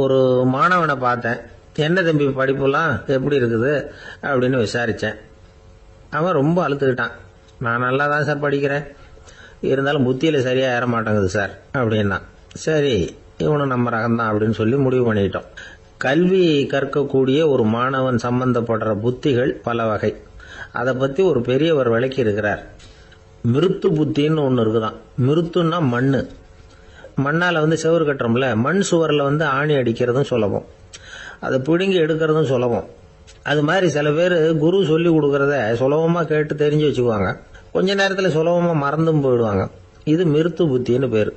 ஒரு மாணவனை பார்த்தேன். என்ன தம்பி படிப்புலாம் எப்படி இருக்குது அப்படின்னு விசாரித்தேன். அவன் ரொம்ப அழுத்துக்கிட்டான். நான் நல்லா தான் சார் படிக்கிறேன், இருந்தாலும் புத்தியில் சரியாக ஏற மாட்டேங்குது சார் அப்படின்னா. சரி, இவனும் நம்ம ரகம்தான் அப்படின்னு சொல்லி முடிவு பண்ணிட்டோம். கல்வி கற்கக்கூடிய ஒரு மாணவன் சம்பந்தப்படுற புத்திகள் பல வகை. அதை பற்றி ஒரு பெரியவர் விளக்கி இருக்கிறார். மிருத்து புத்தின்னு ஒன்று இருக்குதான். மிருத்துன்னா மண்ணு. மண்ணால் செவுறு கட்டுறோம்ல, மண் சுவரில் ஆணி அடிக்கிறதும் சுலபம், அதை பிடுங்கி எடுக்கிறதும் சுலபம். அது மாதிரி சில பேர் குரு சொல்லி கொடுக்கறத சுலபமாக கேட்டு தெரிஞ்சு வச்சுக்குவாங்க, கொஞ்ச நேரத்தில் சுலபமாக மறந்தும் போயிடுவாங்க. இது மிருத்து புத்தின்னு பேர்,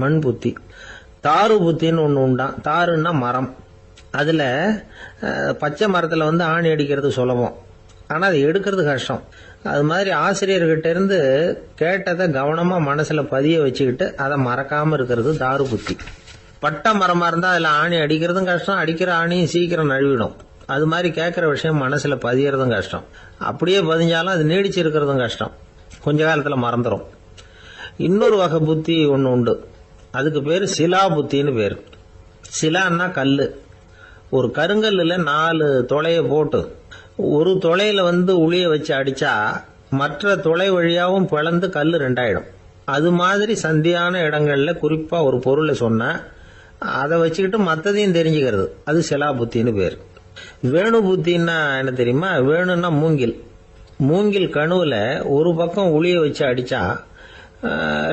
மண் புத்தி. தாரு புத்தின்னு ஒன்று உண்டான். தாருன்னா மரம். அதில் பச்சை மரத்தில் ஆணி அடிக்கிறது சுலபம், ஆனால் அதை எடுக்கிறது கஷ்டம். அது மாதிரி ஆசிரியர்கிட்ட இருந்து கேட்டதை கவனமாக மனசில் பதிய வச்சுக்கிட்டு அதை மறக்காமல் இருக்கிறது தாரு புத்தி. பட்டை மரமாக இருந்தால் அதில் ஆணி அடிக்கிறதும் கஷ்டம், அடிக்கிற ஆணியும் சீக்கிரம் நழுவிடும். அது மாதிரி கேட்குற விஷயம் மனசில் பதியறதும் கஷ்டம். அப்படியே பதிஞ்சாலும் அது நீடிச்சு இருக்கிறதும் கஷ்டம், கொஞ்ச காலத்தில் மறந்துடும். இன்னொரு வகை புத்தி ஒன்று உண்டு, அதுக்கு பேர் சிலா புத்தின்னு பேர். சிலான்னா கல். ஒரு கருங்கல்லில் 4 துளையை போட்டு ஒரு துளையில உளிய வச்சு அடிச்சா மற்ற துளை வழியாகவும் பிளந்து கல் 2 ஆயிடும். அது மாதிரி சந்தியான இடங்கள்ல குறிப்பா ஒரு பொருளை சொன்னா அதை வச்சுக்கிட்டு மற்றதையும் தெரிஞ்சுக்கிறது, அது சிலா புத்தின்னு பேர். வேணு புத்தின்னா என்ன தெரியுமா? வேணுன்னா மூங்கில். மூங்கில் கணுவில் ஒரு பக்கம் உளிய வச்சு அடிச்சா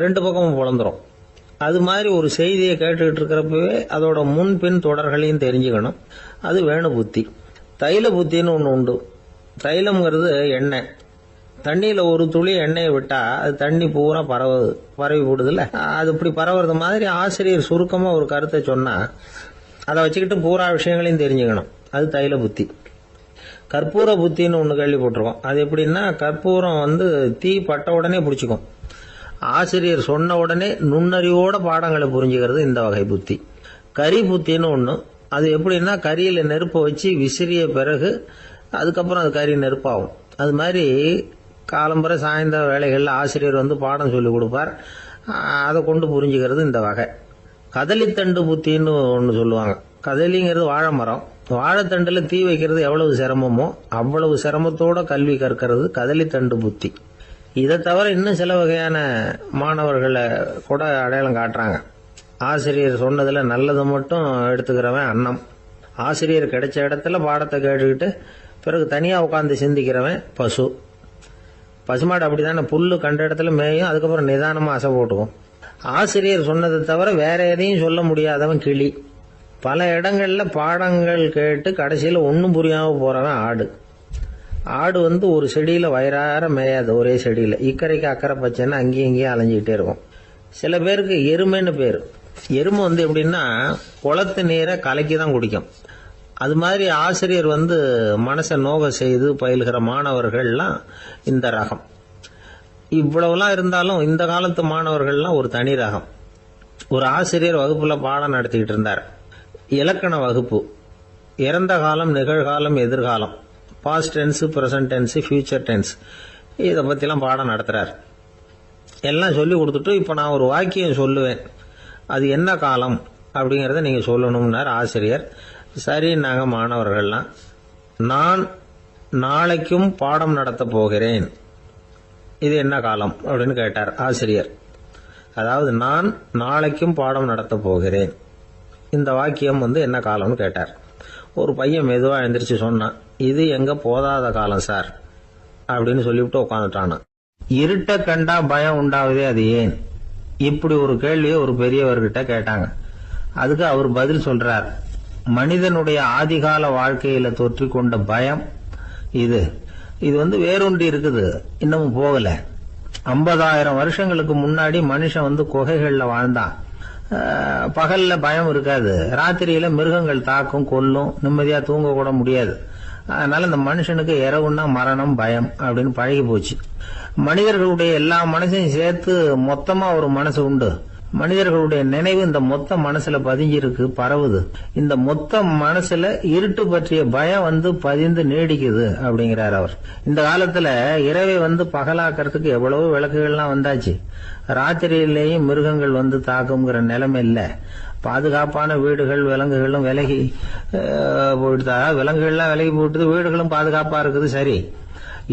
2 பக்கமும் பிளந்துரும். அது மாதிரி ஒரு செய்தியை கேட்டுக்கிட்டு இருக்கிறப்பவே அதோட முன்பின் தொடர்களையும் தெரிஞ்சுக்கணும், அது வேணு புத்தி. தைல புத்தின்னு ஒன்று உண்டு. தைலம்ங்கிறது எண்ணெய். தண்ணியில் ஒரு துளி எண்ணெயை விட்டா அது தண்ணி பூரா பரவி போடுதில்ல, அது இப்படி பரவுறது மாதிரி ஆசிரியர் சுருக்கமாக ஒரு கருத்தை சொன்னால் அதை வச்சுக்கிட்டு பூரா விஷயங்களையும் தெரிஞ்சுக்கணும், அது தைல புத்தி. கற்பூர புத்தின்னு ஒன்று கேள்விப்பட்டிருக்கோம். அது எப்படின்னா, கற்பூரம் தீ பட்ட உடனே பிடிச்சிக்கும். ஆசிரியர் சொன்ன உடனே நுண்ணறிவோட பாடங்களை புரிஞ்சுக்கிறது இந்த வகை புத்தி. கரி புத்தின்னு ஒன்று. அது எப்படின்னா, கரியில் நெருப்பை வச்சு விசிறிய பிறகு அதுக்கப்புறம் அது கறி நெருப்பாகும். அது மாதிரி காலம்பரை சாயந்தர வேலைகளில் ஆசிரியர் பாடம் சொல்லி கொடுப்பார், அதை கொண்டு புரிஞ்சுக்கிறது இந்த வகை. கதலித்தண்டு புத்தின்னு ஒன்று சொல்லுவாங்க. கதலிங்கிறது வாழை மரம். வாழைத்தண்டில் தீ வைக்கிறது எவ்வளவு சிரமமோ அவ்வளவு சிரமத்தோட கல்வி கற்கிறது கதலித்தண்டு புத்தி. இதை தவிர இன்னும் சில வகையான மாணவர்களை கூட அடையாளம் காட்டுறாங்க. ஆசிரியர் சொன்னதில் நல்லதை மட்டும் எடுத்துக்கிறவன் அன்னம். ஆசிரியர் கிடைச்ச இடத்துல பாடத்தை கேட்டுக்கிட்டு பிறகு தனியாக உட்காந்து சிந்திக்கிறவன் பசு. பசுமாடு அப்படி தானே, புல்லு கண்ட இடத்துல மேயும், அதுக்கப்புறம் நிதானமாக அசை போட்டுக்கும். ஆசிரியர் சொன்னதை தவிர வேற எதையும் சொல்ல முடியாதவன் கிளி. பல இடங்களில் பாடங்கள் கேட்டு கடைசியில் ஒன்றும் புரியாமல் போகிறவன் ஆடு. ஆடு ஒரு செடியில் வயிறார மேயாது, ஒரே செடியில். இக்கரைக்கு அக்கறை பச்சைன்னா அங்கேயும் இங்கேயும் அலைஞ்சிக்கிட்டே இருக்கும். சில பேருக்கு எருமைன்னு பேர். எருமை எப்படின்னா, குளத்து நீரை கலக்கி தான் குடிக்கும். அது மாதிரி ஆசிரியர் மனசை நோக செய்து பயில்கிற மாணவர்கள்லாம் இந்த ரகம். இவ்வளவுலாம் இருந்தாலும் இந்த காலத்து மாணவர்கள்லாம் ஒரு தனி ரகம். ஒரு ஆசிரியர் வகுப்புல பாடம் நடத்திக்கிட்டு இருந்தார். இலக்கண வகுப்பு. இறந்த காலம், நிகழ்காலம், எதிர்காலம், past tense, present tense, future tense, இதை பற்றிலாம் பாடம் நடத்துகிறார். எல்லாம் சொல்லி கொடுத்துட்டு இப்போ நான் ஒரு வாக்கியம் சொல்லுவேன், அது என்ன காலம் அப்படிங்கிறத நீங்கள் சொல்லணும்னார் ஆசிரியர். சரி, நாங்கள் மாணவர்கள்லாம், நான் நாளைக்கும் பாடம் நடத்த போகிறேன், இது என்ன காலம் அப்படின்னு கேட்டார் ஆசிரியர். அதாவது நான் நாளைக்கும் பாடம் நடத்த போகிறேன், இந்த வாக்கியம் என்ன காலம்னு கேட்டார். ஒரு பையன் மெதுவாக எழுந்திரிச்சு சொன்னான், இது எங்க போதாத காலம் சார் அப்படின்னு சொல்லிவிட்டு உட்காந்துட்டானா. இருட்ட கண்டா பயம் உண்டாவதே, அது ஏன்? இப்படி ஒரு கேள்வியை ஒரு பெரியவர்கிட்ட கேட்டாங்க. அதுக்கு அவர் பதில் சொல்றார், மனிதனுடைய ஆதிகால வாழ்க்கையில தொற்றிக்கொண்ட பயம் இது வேரூன்றி இருக்குது, இன்னமும் போகல. 50,000 வருஷங்களுக்கு முன்னாடி மனுஷன் குகைகள்ல வாழ்ந்தான். பகல்ல பயம் இருக்காது, ராத்திரியில மிருகங்கள் தாக்கும், கொல்லும், நிம்மதியா தூங்க கூட முடியாது. அதனால இந்த மனுஷனுக்கு இரவுன்னா மரணம், பயம் அப்படின்னு பழகி போச்சு. மனிதர்களுடைய எல்லா மனசையும் சேர்த்து மொத்தமா ஒரு மனசு உண்டு. மனிதர்களுடைய நினைவு இந்த மொத்த மனசுல பதிஞ்சிருக்கு, பரவுது. இந்த மொத்த மனசுல இருட்டு பற்றிய பயம் பதிந்து நீடிக்குது அப்படிங்கிறார் அவர். இந்த காலத்துல இரவை பகலாக்கிறதுக்கு எவ்வளவு விளக்குகள்லாம் வந்தாச்சு. ராத்திரியிலேயும் மிருகங்கள் தாக்குங்கிற நிலைமை இல்ல. பாதுகாப்பான வீடுகள் விலங்குகளும் விலகி போயிடுதா, விலங்குகள்லாம் விலகி போயிடுது, வீடுகளும் பாதுகாப்பா இருக்குது. சரி,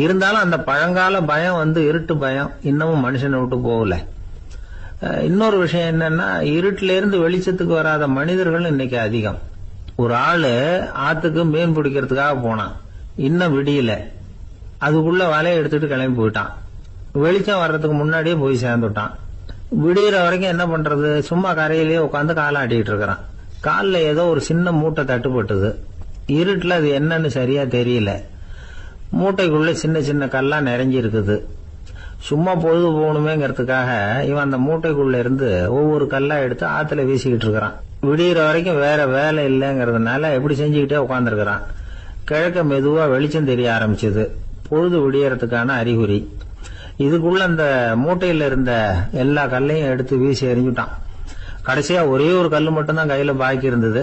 இருந்தாலும் அந்த பழங்கால பயம் இருட்டு பயம் இன்னமும் மனுஷனை விட்டு போகல. இன்னொரு விஷயம் என்னன்னா, இருட்டுல இருந்து வெளிச்சத்துக்கு வராத மனிதர்கள் இன்னைக்கு அதிகம். ஒரு ஆளு ஆத்துக்கு மீன் பிடிக்கிறதுக்காக போனான், இன்னும் விடியல, அதுக்குள்ள வலையை எடுத்துட்டு கிளம்பி போயிட்டான். வெளிச்சம் வர்றதுக்கு முன்னாடியே போய் சேர்ந்துட்டான். விடிகிற வரைக்கும் என்ன பண்றது, சும்மா கரையிலேயே உட்காந்து காலாட்டிட்டு இருக்கிறான். காலில் ஏதோ ஒரு சின்ன மூட்டை தட்டுப்பட்டது. இருட்டுல அது என்னன்னு சரியா தெரியல. மூட்டைக்குள்ள சின்ன சின்ன கல்லா நிறைஞ்சி இருக்குது. சும்மா பொழுது போகணுமேங்கிறதுக்காக இவன் அந்த மூட்டைக்குள்ள இருந்து ஒவ்வொரு கல்லா எடுத்து ஆத்துல வீசிக்கிட்டு இருக்கிறான். விடிகிற வரைக்கும் வேற வேலை இல்லைங்கிறதுனால எப்படி செஞ்சுக்கிட்டே உட்காந்துருக்கிறான். கிழக்க மெதுவா வெளிச்சம் தெரிய ஆரம்பிச்சது. பொழுது விடியறதுக்கான அறிகுறி. இதுக்குள்ள அந்த மூட்டையில இருந்த எல்லா கல்லையும் எடுத்து வீசி எறிஞ்சுட்டான். கடைசியா ஒரே ஒரு கல்லு மட்டும்தான் கையில பாக்கி இருந்தது.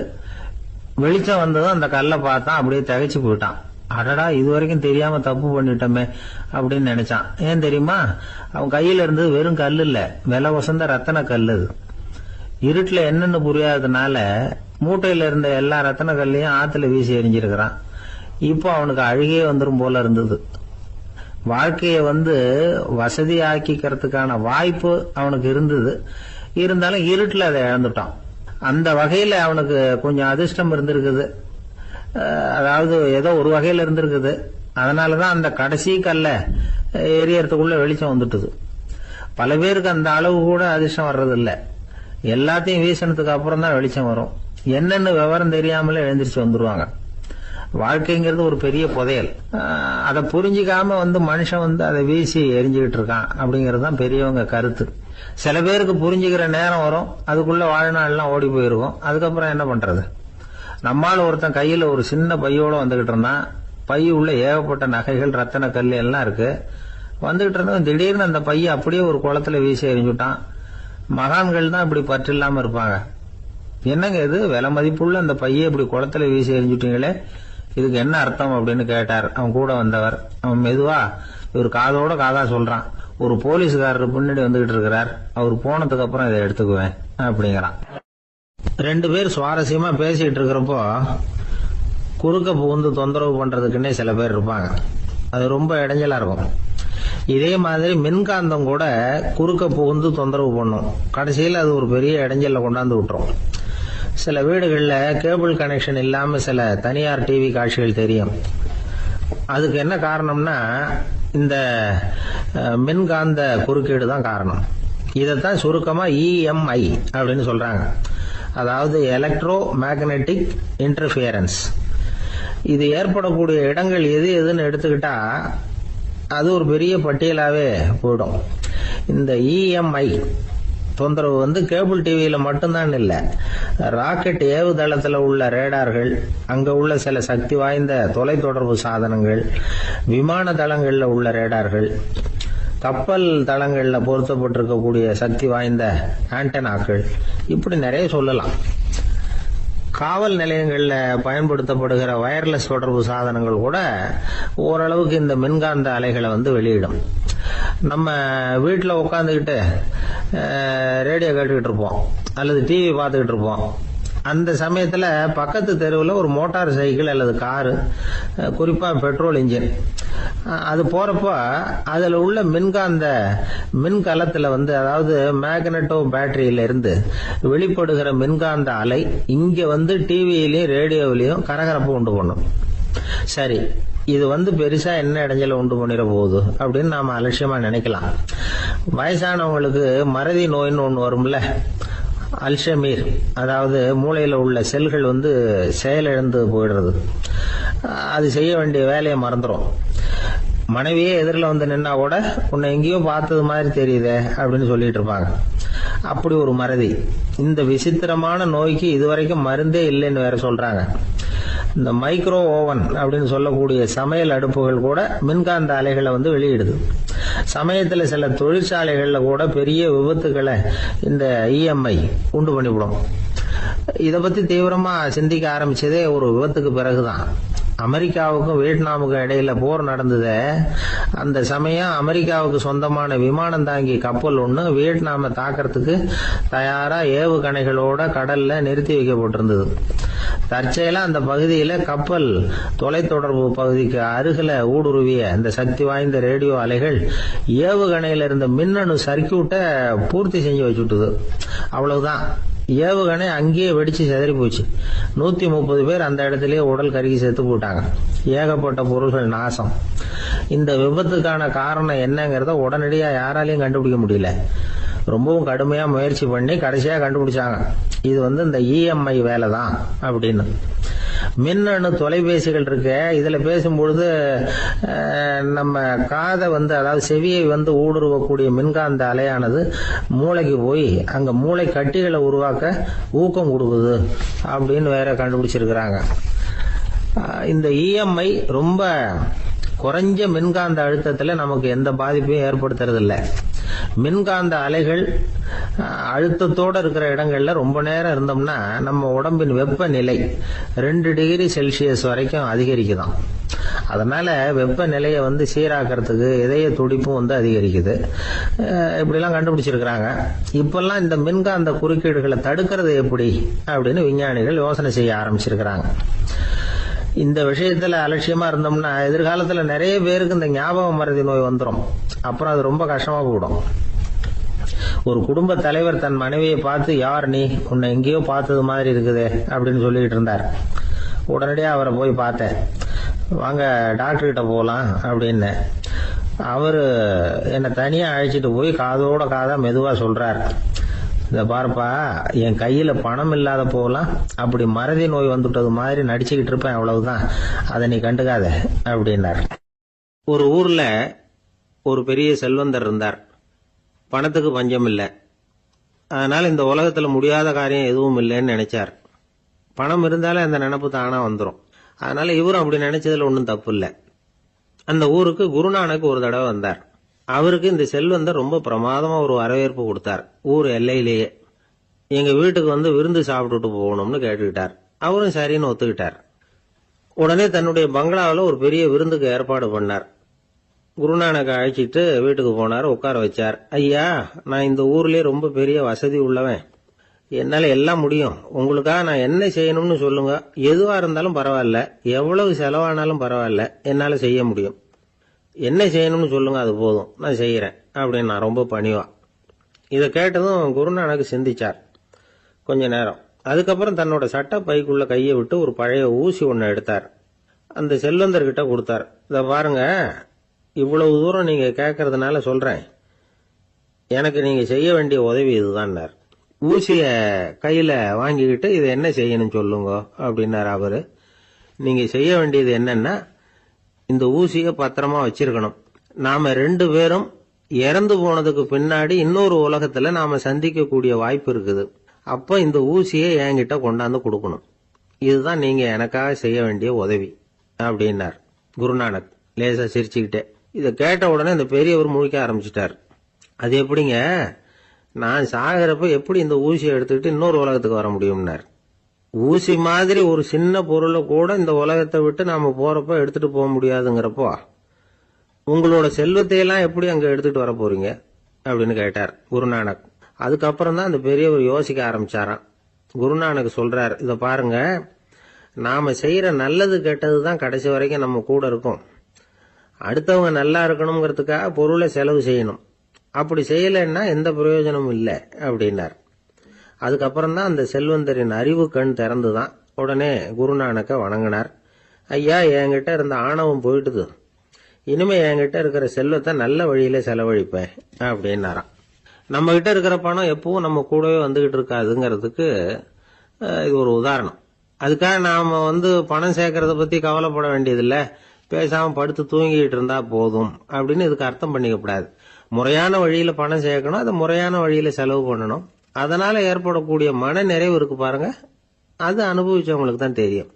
வெளிச்சம் வந்ததும் அந்த கல்லை பார்த்தான், அப்படியே திகைச்சு போயிட்டான். அடடா, இது வரைக்கும் தெரியாம தப்பு பண்ணிட்டோமே அப்படின்னு நினைச்சான். ஏன் தெரியுமா, அவன் கையில இருந்தது வெறும் கல்லு இல்ல, விலை வசந்த ரத்தன கல்லு. இருட்டுல என்னன்னு புரியாததுனால மூட்டையில இருந்த எல்லா ரத்தன கல்லையும் ஆத்துல வீசி எறிஞ்சிருக்கிறான். இப்போ அவனுக்கு அழுகையே வந்துடும் போல இருந்தது. வாழ்க்கைய வசதி ஆக்கிக்கிறதுக்கான வாய்ப்பு அவனுக்கு இருந்தது. இருந்தாலும் இருட்டுல அதை இழந்துட்டான். அந்த வகையில அவனுக்கு கொஞ்சம் அதிர்ஷ்டம் இருந்திருக்குது. அதாவது ஏதோ ஒரு வகையில இருந்திருக்குது. அதனாலதான் அந்த கடைசி கல்ல எரியறதுக்குள்ள வெளிச்சம் வந்துட்டுது. பல பேருக்கு அந்த அளவு கூட அதிர்ஷ்டம் வர்றது இல்ல. எல்லாத்தையும் வீசினதுக்கு அப்புறம் தான் வெளிச்சம் வரும். என்னன்னு விவரம் தெரியாமலே எழுந்திரிச்சு வந்துருவாங்க. வாழ்க்கைங்கிறது ஒரு பெரிய புதையல். அதை புரிஞ்சிக்காம மனுஷன் அதை வீசி எரிஞ்சுக்கிட்டு இருக்கான் அப்படிங்கிறது தான் பெரியவங்க கருத்து. சில பேருக்கு புரிஞ்சுக்கிற நேரம் வரும், அதுக்குள்ள வாழ்நாள்லாம் ஓடி போயிருக்கும். அதுக்கப்புறம் என்ன பண்றது? நம்மால் ஒருத்தன் கையில ஒரு சின்ன பையோட வந்துகிட்டு இருந்தான். பை உள்ள ஏகப்பட்ட நகைகள் ரத்தன கல் எல்லாம் இருக்கு. வந்துகிட்டு இருந்தவன் திடீர்னு அந்த பைய அப்படியே ஒரு குளத்துல வீசி எறிஞ்சுட்டான். மகான்கள் தான் இப்படி பற்று இல்லாம இருப்பாங்க. என்னங்க இது, விலை மதிப்புள்ள அந்த பைய இப்படி குளத்துல வீசி எறிஞ்சுட்டீங்களே, இதுக்கு என்ன அர்த்தம் அப்படின்னு கேட்டார் அவன் கூட வந்தவர். அவன் மெதுவா இவர் காதோட காதா சொல்றான், ஒரு போலீஸ்காரர் பின்னாடி வந்துகிட்டு இருக்கிறார், அவர் போனதுக்கு அப்புறம் இதை எடுத்துக்குவேன் அப்படிங்கிறான். ரெண்டு பேர் சுவாரஸ்யமா பேசிட்டு இருக்கிறப்போ குறுக்க புகுந்து தொந்தரவு பண்றதுக்குன்னே சில பேர் இருப்பாங்க. அது ரொம்ப இடைஞ்சலா இருக்கும். இதே மாதிரி மின்காந்தம் கூட குறுக்க புகுந்து தொந்தரவு பண்ணும். கடைசியில் அது ஒரு பெரிய இடைஞ்சல கொண்டாந்து விட்டுரும். சில வீடுகளில் கேபிள் கனெக்ஷன் இல்லாம சில தனியார் டிவி காட்சிகள் தெரியும். அதுக்கு என்ன காரணம்னா இந்த மின்காந்த குறுக்கீடு தான் காரணம். இதைத்தான் சுருக்கமா EMI அப்படின்னு சொல்றாங்க. அதாவது எலக்ட்ரோ மேக்னெட்டிக் இன்டர்ஃபியரன்ஸ். இது ஏற்படக்கூடிய இடங்கள் எது எதுன்னு எடுத்துக்கிட்டா அது ஒரு பெரிய பட்டியலாவே போயிடும். இந்த EMI தொந்தரவு கேபிள் டிவியில மட்டும்தான் இல்ல, ராக்கெட் ஏவுதளத்துல உள்ள ரேடார்கள், அங்க உள்ள சில சக்தி வாய்ந்த தொலைத்தொடர்பு சாதனங்கள், விமான தளங்கள்ல உள்ள ரேடார்கள், கப்பல் தளங்கள்ல பொருத்தப்பட்டிருக்கக்கூடிய சக்தி வாய்ந்த ஆண்டனாக்கள், இப்படி நிறைய சொல்லலாம். காவல் நிலையங்கள்ல பயன்படுத்தப்படுகிற வயர்லெஸ் தொடர்பு சாதனங்கள் கூட ஓரளவுக்கு இந்த மின்காந்த அலைகளை வெளியிடும். நம்ம வீட்டில் உட்காந்துக்கிட்டு ரேடியோ கேட்டுக்கிட்டு இருப்போம் அல்லது டிவி பார்த்துக்கிட்டு இருப்போம். அந்த சமயத்தில் பக்கத்து தெருவில் ஒரு மோட்டார் சைக்கிள் அல்லது காரு, குறிப்பாக பெட்ரோல் இன்ஜின், அது போறப்ப அதில் உள்ள மின்காந்த மின்கலத்தில் அதாவது மேக்னட்டோ பேட்டரியில இருந்து வெளிப்படுகிற மின்காந்த அலை இங்க டிவியிலையும் ரேடியோவிலையும் கரகரப்பு உண்டு பண்ணும். சரி, இது பெருசா என்ன இடைஞ்சல உண்டு பண்ணிட போகுது அப்படின்னு நாம அலட்சியமா நினைக்கலாம். வயசானவங்களுக்கு மறதி நோயின்னு ஒண்ணு வரும்ல, அல்ஷமீர், அதாவது மூளையில உள்ள செல்கள் செயலிழந்து போயிடுறது. அது செய்ய வேண்டிய வேலையை மறந்துடும். மனைவியே எதிரில் நின்னா கூட உன்னை எங்கேயோ பார்த்தது மாதிரி தெரியுதே அப்படின்னு சொல்லிட்டு இருப்பாங்க. அப்படி ஒரு மறதி. இந்த விசித்திரமான நோய்க்கு இதுவரைக்கும் மருந்தே இல்லைன்னு வேற சொல்றாங்க. இந்த மைக்ரோ ஓவன் அப்படின்னு சொல்லக்கூடிய சமையல் அடுப்புகள் கூட மின்காந்த அலைகளை வெளியிடுது. சமயத்தில் சில தொழிற்சாலைகள்ல கூட பெரிய விபத்துக்களை இந்த EMI உண்டு பண்ணிவிடும். இதை பத்தி தீவிரமா சிந்திக்க ஆரம்பிச்சதே ஒரு விபத்துக்கு பிறகுதான். அமெரிக்காவுக்கும் வியட்நாமுக்கும் இடையில போர் நடந்தது. அந்த சமயம் அமெரிக்காவுக்கு சொந்தமான விமானம் தாங்கி கப்பல் ஒண்ணு வியட்நாமை தாக்கிறதுக்கு தயாரா ஏவுகணைகளோட கடல்ல நிறுத்தி வைக்கப்பட்டிருந்தது. தற்செயலா அந்த பகுதியில கப்பல் தொலைத்தொடர்பு பகுதிக்கு அருகில ஊடுருவிய இந்த சக்தி வாய்ந்த ரேடியோ அலைகள் ஏவுகணையில இருந்த மின்னணு சர்க்கியூட்டை பூர்த்தி செஞ்சு வச்சுட்டுது. அவ்வளவுதான், ஏவுகணை அங்கேயே வெடிச்சு செதறி போச்சு. 130 பேர் அந்த இடத்திலேயே உடல் கருகி செத்து போட்டாங்க. ஏகப்பட்ட பொருள்கள் நாசம். இந்த விபத்துக்கான காரணம் என்னங்கிறத உடனடியா யாராலையும் கண்டுபிடிக்க முடியல. ரொம்பவும் கடுமையா முயற்சி பண்ணி கடைசியா கண்டுபிடிச்சாங்க, இது இந்த இஎம்ஐ வேலை தான் அப்படின்னு. மின்னணு தொலைபேசிகள் இருக்கு, இதுல பேசும்பொழுது நம்ம காதை அதாவது செவியை ஊடுருவக்கூடிய மின்காந்த அலையானது மூளைக்கு போய் அங்க மூளை கட்டிகளை உருவாக்க ஊக்கம் கொடுக்குது அப்படின்னு வேற கண்டுபிடிச்சிருக்கிறாங்க. இந்த இஎம்ஐ ரொம்ப குறைஞ்ச மின்காந்த அழுத்தத்துல நமக்கு எந்த பாதிப்பையும் ஏற்படுத்துறது இல்லை. மின்காந்த அலைகள் அழுத்தத்தோட இருக்கிற இடங்கள்ல ரொம்ப நேரம் இருந்தோம்னா நம்ம உடம்பின் வெப்பநிலை 2 டிகிரி செல்சியஸ் வரைக்கும் அதிகரிக்குதாம். அதனால வெப்பநிலையை சீராக்கிறதுக்கு இதய துடிப்பும் அதிகரிக்குது. இப்படிலாம் கண்டுபிடிச்சிருக்கிறாங்க. இப்பெல்லாம் இந்த மின்காந்த குறுக்கீடுகளை தடுக்கிறது எப்படி அப்படின்னு விஞ்ஞானிகள் யோசனை செய்ய ஆரம்பிச்சிருக்கிறாங்க. இந்த விஷயத்துல அலட்சியமா இருந்தோம்னா எதிர்காலத்துல நிறைய பேருக்கு இந்த ஞாபக மறதி நோய் வந்துடும். அப்புறம் அது ரொம்ப கஷ்டமா போயிடும். ஒரு குடும்ப தலைவர் தன் மனைவியை பார்த்து, யார் நீ, உன்னை எங்கேயோ பார்த்தது மாதிரி இருக்குதே அப்படின்னு சொல்லிட்டு இருந்தார். உடனடியா அவரை போய் பார்த்தேன். வாங்க டாக்டர் கிட்ட போகலாம் அப்படின்னு. அவரு என்னை தனியா அழைச்சிட்டு போய் காதோட காதா மெதுவா சொல்றார், இத பாருப்பா, என் கையில பணம் இல்லாத போகலாம் அப்படி மறதி நோய் வந்துட்டது மாதிரி நடிச்சுக்கிட்டு இருப்பேன், அவ்வளவுதான், அதை நீ கண்டுக்காத அப்படின்னார். ஒரு ஊர்ல ஒரு பெரிய செல்வந்தர் இருந்தார். பணத்துக்கு பஞ்சம் இல்லை. அதனால இந்த உலகத்துல முடியாத காரியம் எதுவும் இல்லைன்னு நினைச்சார். பணம் இருந்தாலே அந்த நினைப்பு தானா வந்துடும். அதனால இவரும் அப்படி நினைச்சதுல ஒன்றும் தப்பு இல்லை. அந்த ஊருக்கு குருநானக் ஒரு தடவை வந்தார். அவருக்கு இந்த செல்வந்தர் ரொம்ப பிரமாதமா ஒரு வரவேற்பு கொடுத்தார். ஊர் எல்லையிலேயே எங்க வீட்டுக்கு விருந்து சாப்பிட்டுட்டு போகணும்னு கேட்டுக்கிட்டார். அவரும் சரின்னு ஒத்துக்கிட்டார். உடனே தன்னுடைய பங்களாவில் ஒரு பெரிய விருந்துக்கு ஏற்பாடு பண்ணார். குருநானக் அழைச்சிட்டு வீட்டுக்கு போனார், உட்கார வச்சார். ஐயா, நான் இந்த ஊர்லயே ரொம்ப பெரிய வசதி உள்ளவன், என்னால எல்லாம் முடியும், உங்களுக்காக நான் என்ன செய்யணும்னு சொல்லுங்க, எதுவா இருந்தாலும் பரவாயில்ல, எவ்வளவு செலவானாலும் பரவாயில்ல, என்னால செய்ய முடியும், என்ன செய்யணும்னு சொல்லுங்க, அது போதும், நான் செய்யறேன் அப்படின்னு நான் ரொம்ப பணிவா. இதை கேட்டதும் குருநானக் சிந்திச்சார் கொஞ்ச நேரம். அதுக்கப்புறம் தன்னோட சட்ட பைக்குள்ள கையை விட்டு ஒரு பழைய ஊசி ஒன்னு எடுத்தார். அந்த செல்வந்தர்கிட்ட கொடுத்தார். இத பாருங்க, இவ்வளவு தூரம் நீங்க கேட்கறதுனால சொல்றேன், எனக்கு நீங்க செய்ய வேண்டிய உதவி இதுதான். ஊசிய கையில வாங்கிக்கிட்டு இதை என்ன செய்யணும் சொல்லுங்க அப்படின்னாரு அவரு. நீங்க செய்ய வேண்டியது என்னன்னா, இந்த ஊசிய பத்திரமா வச்சிருக்கணும். நாம 2 பேரும் இறந்து போனதுக்கு பின்னாடி இன்னொரு உலகத்துல நாம சந்திக்கக்கூடிய வாய்ப்பு இருக்குது. அப்ப இந்த ஊசியை என்கிட்ட கொண்டாந்து கொடுக்கணும். இதுதான் நீங்க எனக்காக செய்ய வேண்டிய உதவி அப்படின்னார் குருநானக் லேசா சிரிச்சுக்கிட்டே. இதை கேட்ட உடனே இந்த பெரியவர் முழிக்க ஆரம்பிச்சிட்டார். அது எப்படிங்க, நான் சாகிறப்ப எப்படி இந்த ஊசியை எடுத்துக்கிட்டு இன்னொரு உலகத்துக்கு வர முடியும்னார். ஊசி மாதிரி ஒரு சின்ன பொருளை கூட இந்த உலகத்தை விட்டு நாம போறப்ப எடுத்துட்டு போக முடியாதுங்கிறப்போ உங்களோட செல்வத்தையெல்லாம் எப்படி அங்க எடுத்துட்டு வர போறீங்க அப்படின்னு கேட்டார் குருநானக். அதுக்கப்புறம் தான் அந்த பெரியவர் யோசிக்க ஆரம்பிச்சாராம். குருநானக் சொல்றார், இத பாருங்க, நாம செய்யற நல்லது கெட்டதுதான் கடைசி வரைக்கும் நம்ம கூட இருக்கும். அடுத்தவங்க நல்லா இருக்கணுங்கிறதுக்காக பொருளை செலவு செய்யணும். அப்படி செய்யலைன்னா எந்த பிரயோஜனமும் இல்லை அப்படின்னார். அதுக்கப்புறம் தான் அந்த செல்வந்தரின் அறிவு கண் திறந்துதான். உடனே குருநானக்க வணங்கினார். ஐயா, என்கிட்ட இருந்த ஆணவம் போயிட்டுது, இனிமே என்கிட்ட இருக்கிற செல்வத்தை நல்ல வழியில செலவழிப்பேன் அப்படின்னாராம். நம்ம கிட்ட இருக்கிற பணம் எப்பவும் நம்ம கூடவே வந்துகிட்டு இருக்காதுங்கிறதுக்கு இது ஒரு உதாரணம். அதுக்காக நாம பணம் சேர்க்கறத பத்தி கவலைப்பட வேண்டியதில்லை, பேசாம படுத்து தூங்கிட்டு இருந்தா போதும் அப்படின்னு இதுக்கு அர்த்தம் பண்ணிக்கப்படாது. முறையான வழியில பணம் சேர்க்கணும், அதை முறையான வழியில செலவு பண்ணணும். அதனால ஏற்படக்கூடிய மன நிறைவு இருக்கு பாருங்க, அது அனுபவிச்சவங்களுக்கு தான் தெரியும்.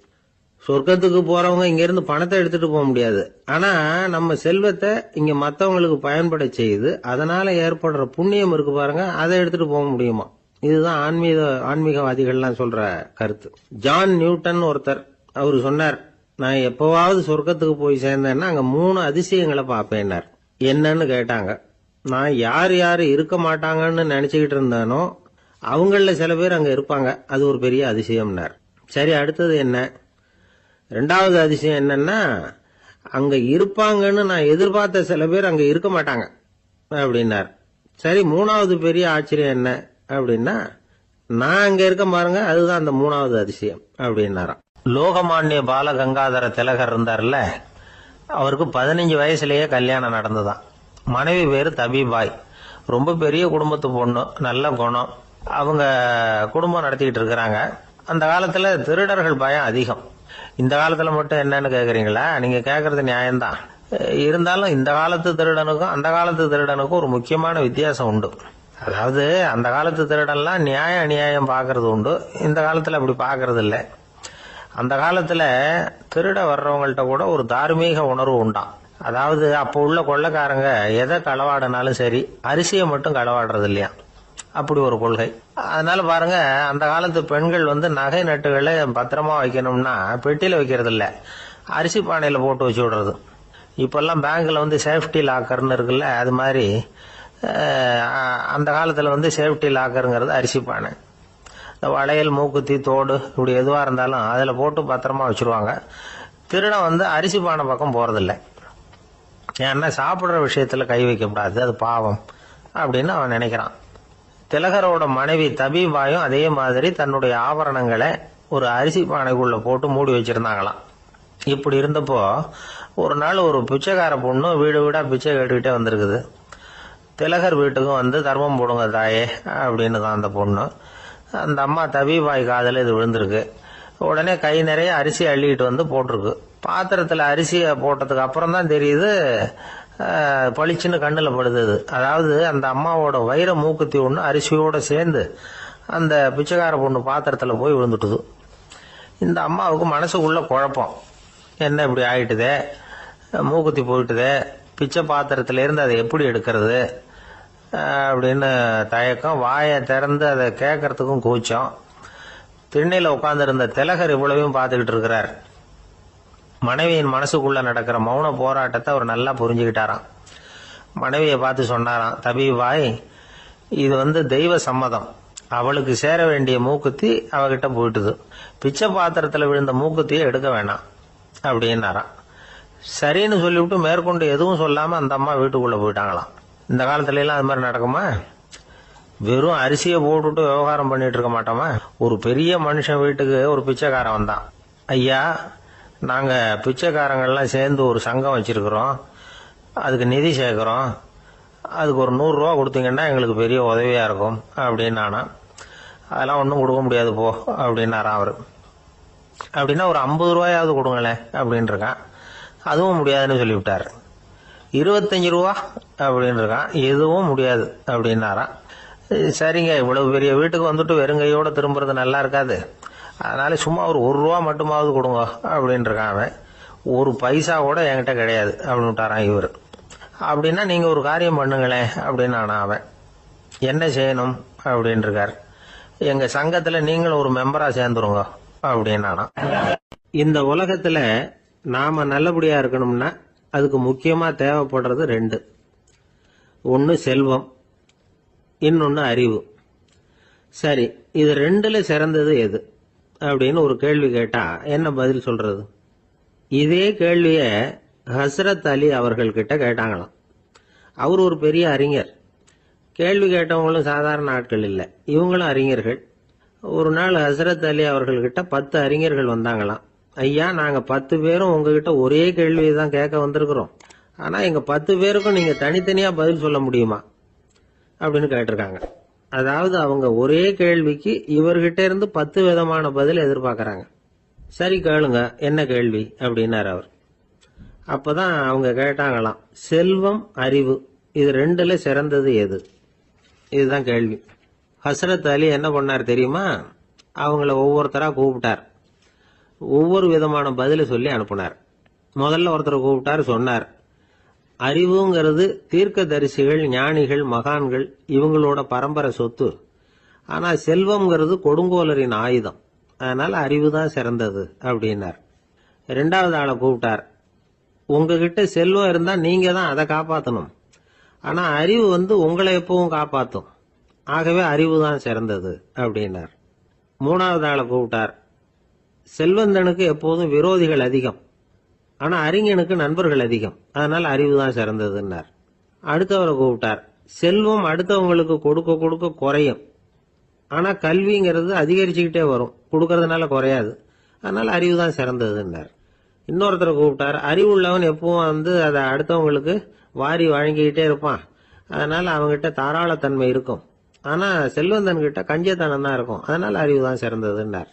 சொர்க்கத்துக்கு போறவங்க இங்க இருந்து பணத்தை எடுத்துட்டு போக முடியாது. ஆனா நம்ம செல்வத்தை இங்க மத்தவங்களுக்கு பயன்பட செய்து அதனால ஏற்படுற புண்ணியம் இருக்கு பாருங்க, அதை எடுத்துட்டு போக முடியுமா. இதுதான் ஆன்மீகவாதிகள்லாம் சொல்ற கருத்து. ஜான் நியூட்டன் ஒருத்தர், அவரு சொன்னார், நான் எப்பவாவது சொர்க்கத்துக்கு போய் சேர்ந்தேன்னா அங்க 3 அதிசயங்களை பார்ப்பேன்னார். என்னன்னு கேட்டாங்க. நான் யார் யாரு இருக்க மாட்டாங்கன்னு நினைச்சுக்கிட்டு இருந்தானோ அவங்கள சில பேர் அங்க இருப்பாங்க, அது ஒரு பெரிய அதிசயம்னார். சரி, அடுத்தது என்ன? 2வது அதிசயம் என்னன்னா, அங்க இருப்பாங்கன்னு நான் எதிர்பார்த்த சில பேர் அங்க இருக்க மாட்டாங்க அப்படின்னார். சரி, 3வது பெரிய ஆச்சரியம் என்ன அப்படின்னா, நான் அங்க இருக்க பாருங்க, அதுதான் அந்த 3வது அதிசயம் அப்படின்னாராம். லோகமான்ய பால கங்காதர திலகர் இருந்தார்ல, அவருக்கு 15 வயசுலயே கல்யாணம் நடந்துதான். மனைவி பேரு தபிபாய். ரொம்ப பெரிய குடும்பத்து பொண்ணு, நல்ல குணம். அவங்க குடும்பம் நடத்திக்கிட்டு இருக்கிறாங்க. அந்த காலத்துல திருடர்கள் பயம் அதிகம். இந்த காலத்துல மட்டும் என்னன்னு கேக்குறீங்களா? நீங்க கேக்குறது நியாயம்தான். இருந்தாலும் இந்த காலத்து திருடனுக்கும் அந்த காலத்து திருடனுக்கும் ஒரு முக்கியமான வித்தியாசம் உண்டு. அதாவது அந்த காலத்து திருடன்லாம் நியாயம் அநியாயம் பாக்குறது உண்டு, இந்த காலத்துல அப்படி பாக்குறது இல்லை. அந்த காலத்துல திருட வர்றவங்கள்ட்ட கூட ஒரு தார்மீக உணர்வு உண்டாம். அதாவது அப்போ உள்ள கொள்ளைக்காரங்க எதை களவாடினாலும் சரி, அரிசியை மட்டும் களவாடுறது இல்லையா, அப்படி ஒரு கொள்கை. அதனால பாருங்க, அந்த காலத்து பெண்கள் நகை நட்டுகளை பத்திரமா வைக்கணும்னா பெட்டியில வைக்கிறது இல்ல, அரிசி பானையில போட்டு வச்சு விடுறது. இப்பெல்லாம் பேங்க்ல சேஃப்டி லாக்கர்னு இருக்குல்ல, அது மாதிரி அந்த காலத்துல சேஃப்டி லாக்கருங்கிறது அரிசி பானை. வளையல், மூக்குத்தி, தோடு இப்படி எதுவா இருந்தாலும் அதுல போட்டு பத்திரமா வச்சிருவாங்க. திருடன் அரிசி பானை பக்கம் போறதில்லை. ஏன்னா சாப்பிடுற விஷயத்துல கை வைக்கக்கூடாது, அது பாவம் அப்படின்னு அவன் நினைக்கிறான். திலகரோட மனைவி தபிபாயும் அதே மாதிரி தன்னுடைய ஆபரணங்களை ஒரு அரிசி பானைக்குள்ள போட்டு மூடி வச்சிருந்தாங்களாம். இப்படி இருந்தப்போ ஒரு நாள் ஒரு பிச்சைக்கார பொண்ணு வீடு வீடா பிச்சை கேட்டுக்கிட்டே வந்திருக்குது. திலகர் வீட்டுக்கும் தர்மம் போடுங்க தாயே அப்படின்னு தான் அந்த பொண்ணு. அந்த அம்மா தபிபாய் காதல இது விழுந்திருக்கு. உடனே கை நிறைய அரிசி அள்ளிட்டு போட்டிருக்கு. பாத்திரத்துல அரிசியை போட்டதுக்கு அப்புறம் தான் தெரியுது, பளிச்சுன்னு கண்ணுல படுது. அதாவது அந்த அம்மாவோட வைர மூக்குத்தி ஒண்ணு அரிசியோட சேர்ந்து அந்த பிச்சைக்கார பொண்ணு பாத்திரத்துல போய் விழுந்துட்டுது. இந்த அம்மாவுக்கு மனசுக்குள்ள குழப்பம், என்ன இப்படி ஆயிட்டுதே, மூக்குத்தி போயிட்டுதே, பிச்சை பாத்திரத்துல இருந்து அதை எப்படி எடுக்கிறது அப்படின்னு தயக்கம். வாயை திறந்து அதை கேட்கறதுக்கும் கூச்சம். திண்ணையில உட்கார்ந்து இருந்த திலகர் இவ்வளவையும் பார்த்துக்கிட்டு இருக்கிறார். மனைவியின் மனசுக்குள்ள நடக்கிற மௌன போராட்டத்தை அவர் நல்லா புரிஞ்சுக்கிட்டாராம். மனைவியை பார்த்து சொன்னாராம், தபிபாய், இது தெய்வ சம்மதம். அவளுக்கு சேர வேண்டிய மூக்குத்தி அவகிட்ட போயிட்டுது. பிச்சை பாத்திரத்துல விழுந்த மூக்குத்தியை எடுக்க வேணாம் அப்படின்னாராம். சரின்னு சொல்லிவிட்டு மேற்கொண்டு எதுவும் சொல்லாம அந்த அம்மா வீட்டுக்குள்ள போயிட்டாங்களாம். இந்த காலத்துல எல்லாம் அது மாதிரி நடக்குமா? வெறும் அரிசியை போட்டுட்டு விவகாரம் பண்ணிட்டு இருக்க மாட்டோமா? ஒரு பெரிய மனுஷன் வீட்டுக்கு ஒரு பிச்சைக்காரன் வந்தான். ஐயா, நாங்க பிச்சைக்காரங்கள்லாம் சேர்ந்து ஒரு சங்கம் வச்சிருக்கிறோம், அதுக்கு நிதி சேர்க்கிறோம், அதுக்கு ஒரு 100 ரூபா கொடுத்தீங்கன்னா எங்களுக்கு பெரிய உதவியா இருக்கும் அப்படின்னானா. அதெல்லாம் ஒன்றும் கொடுக்க முடியாது போ அப்படின்னாராம் அவரு. அப்படின்னா ஒரு 50 ரூபாயாவது கொடுங்களேன் அப்படின்னு இருக்கான். அதுவும் முடியாதுன்னு சொல்லிவிட்டாரு. 25 ரூபா அப்படின்னு இருக்கான். எதுவும் முடியாது அப்படின்னாராம். சரிங்க, இவ்வளவு பெரிய வீட்டுக்கு வெறுங்கையோட திரும்புறது நல்லா இருக்காது, அதனால சும்மா ஒரு 1 ரூபா மட்டுமாவது கொடுங்க அப்படின்னு இருக்கான் அவன். 1 பைசா கூட என்கிட்ட கிடையாது அப்படின்னு விட்டாரான் இவர். அப்படின்னா நீங்க ஒரு காரியம் பண்ணுங்களேன் அப்படின்னானா அவன். என்ன செய்யணும் அப்படின்னு இருக்காரு. எங்க சங்கத்துல நீங்களும் ஒரு மெம்பரா சேர்ந்துருங்க அப்படின்னானா. இந்த உலகத்துல நாம நல்லபடியா இருக்கணும்னா அதுக்கு முக்கியமா தேவைப்படுறது 2. ஒன்னு செல்வம், இன்னொன்னு அறிவு. சரி, இது 2ல சிறந்தது எது அப்படின்னு ஒரு கேள்வி கேட்டா என்ன பதில் சொல்றது? இதே கேள்விய ஹஸ்ரத் அலி அவர்கள் கிட்ட கேட்டாங்களாம். அவர் ஒரு பெரிய அறிஞர். கேள்வி கேட்டவங்களும் சாதாரண ஆட்கள் இல்லை, இவங்களும் அறிஞர்கள். ஒரு நாள் ஹஸ்ரத் அலி அவர்கள்கிட்ட 10 அறிஞர்கள் வந்தாங்களாம். ஐயா, நாங்க 10 பேரும் உங்ககிட்ட ஒரே கேள்வியை தான் கேட்க வந்திருக்கிறோம், ஆனா எங்க 10 பேருக்கும் நீங்க தனித்தனியா பதில் சொல்ல முடியுமா அப்படின்னு கேட்டிருக்காங்க. அதாவது அவங்க ஒரே கேள்விக்கு இவர்கிட்ட இருந்து 10 விதமான பதில் எதிர்பார்க்கறாங்க. சரி கேளுங்க, என்ன கேள்வி அப்படின்னாரு அவர். அப்பதான் அவங்க கேட்டாங்களாம், செல்வம், அறிவு, இது 2ல சிறந்தது எது? இதுதான் கேள்வி. ஹஸ்ரத் அலி என்ன பண்ணார் தெரியுமா? அவங்கள ஒவ்வொருத்தரா கூப்பிட்டார். ஒவ்வொரு விதமான பதில சொல்லி அனுப்புனார். முதல்ல ஒருத்தரை கூப்பிட்டார், சொன்னார், அறிவுங்கிறது தீர்க்கதரிசிகள், ஞானிகள், மகான்கள் இவங்களோட பரம்பரை சொத்து. ஆனா செல்வம்ங்கிறது கொடுங்கோலரின் ஆயுதம், அதனால அறிவு தான் சிறந்தது அப்படின்னார். ரெண்டாவது ஆளை கூப்பிட்டார். உங்ககிட்ட செல்வம் இருந்தா நீங்க தான் அதை காப்பாற்றணும். ஆனா அறிவு உங்களை எப்பவும் காப்பாற்றும். ஆகவே அறிவு தான் சிறந்தது அப்படின்னார். மூணாவது ஆளை கூப்பிட்டார். செல்வந்தனுக்கு எப்போதும் விரோதிகள் அதிகம், ஆனா அறிஞனுக்கு நண்பர்கள் அதிகம், அதனால அறிவு தான் சிறந்ததுன்னார். அடுத்தவரை கூப்பிட்டார். செல்வம் அடுத்தவங்களுக்கு கொடுக்க கொடுக்க குறையும், ஆனா கல்விங்கிறது அதிகரிச்சுக்கிட்டே வரும், கொடுக்கறதுனால குறையாது, அதனால அறிவு தான் சிறந்ததுன்னார். இன்னொருத்தரை கூப்பிட்டார். அறிவுள்ளவன் எப்பவும் அதை அடுத்தவங்களுக்கு வாரி வழங்கிக்கிட்டே இருப்பான், அதனால அவங்ககிட்ட தாராளத்தன்மை இருக்கும். ஆனா செல்வந்தன் கிட்ட கஞ்சத்தனம் தான் இருக்கும், அதனால அறிவு தான் சிறந்ததுன்னார்.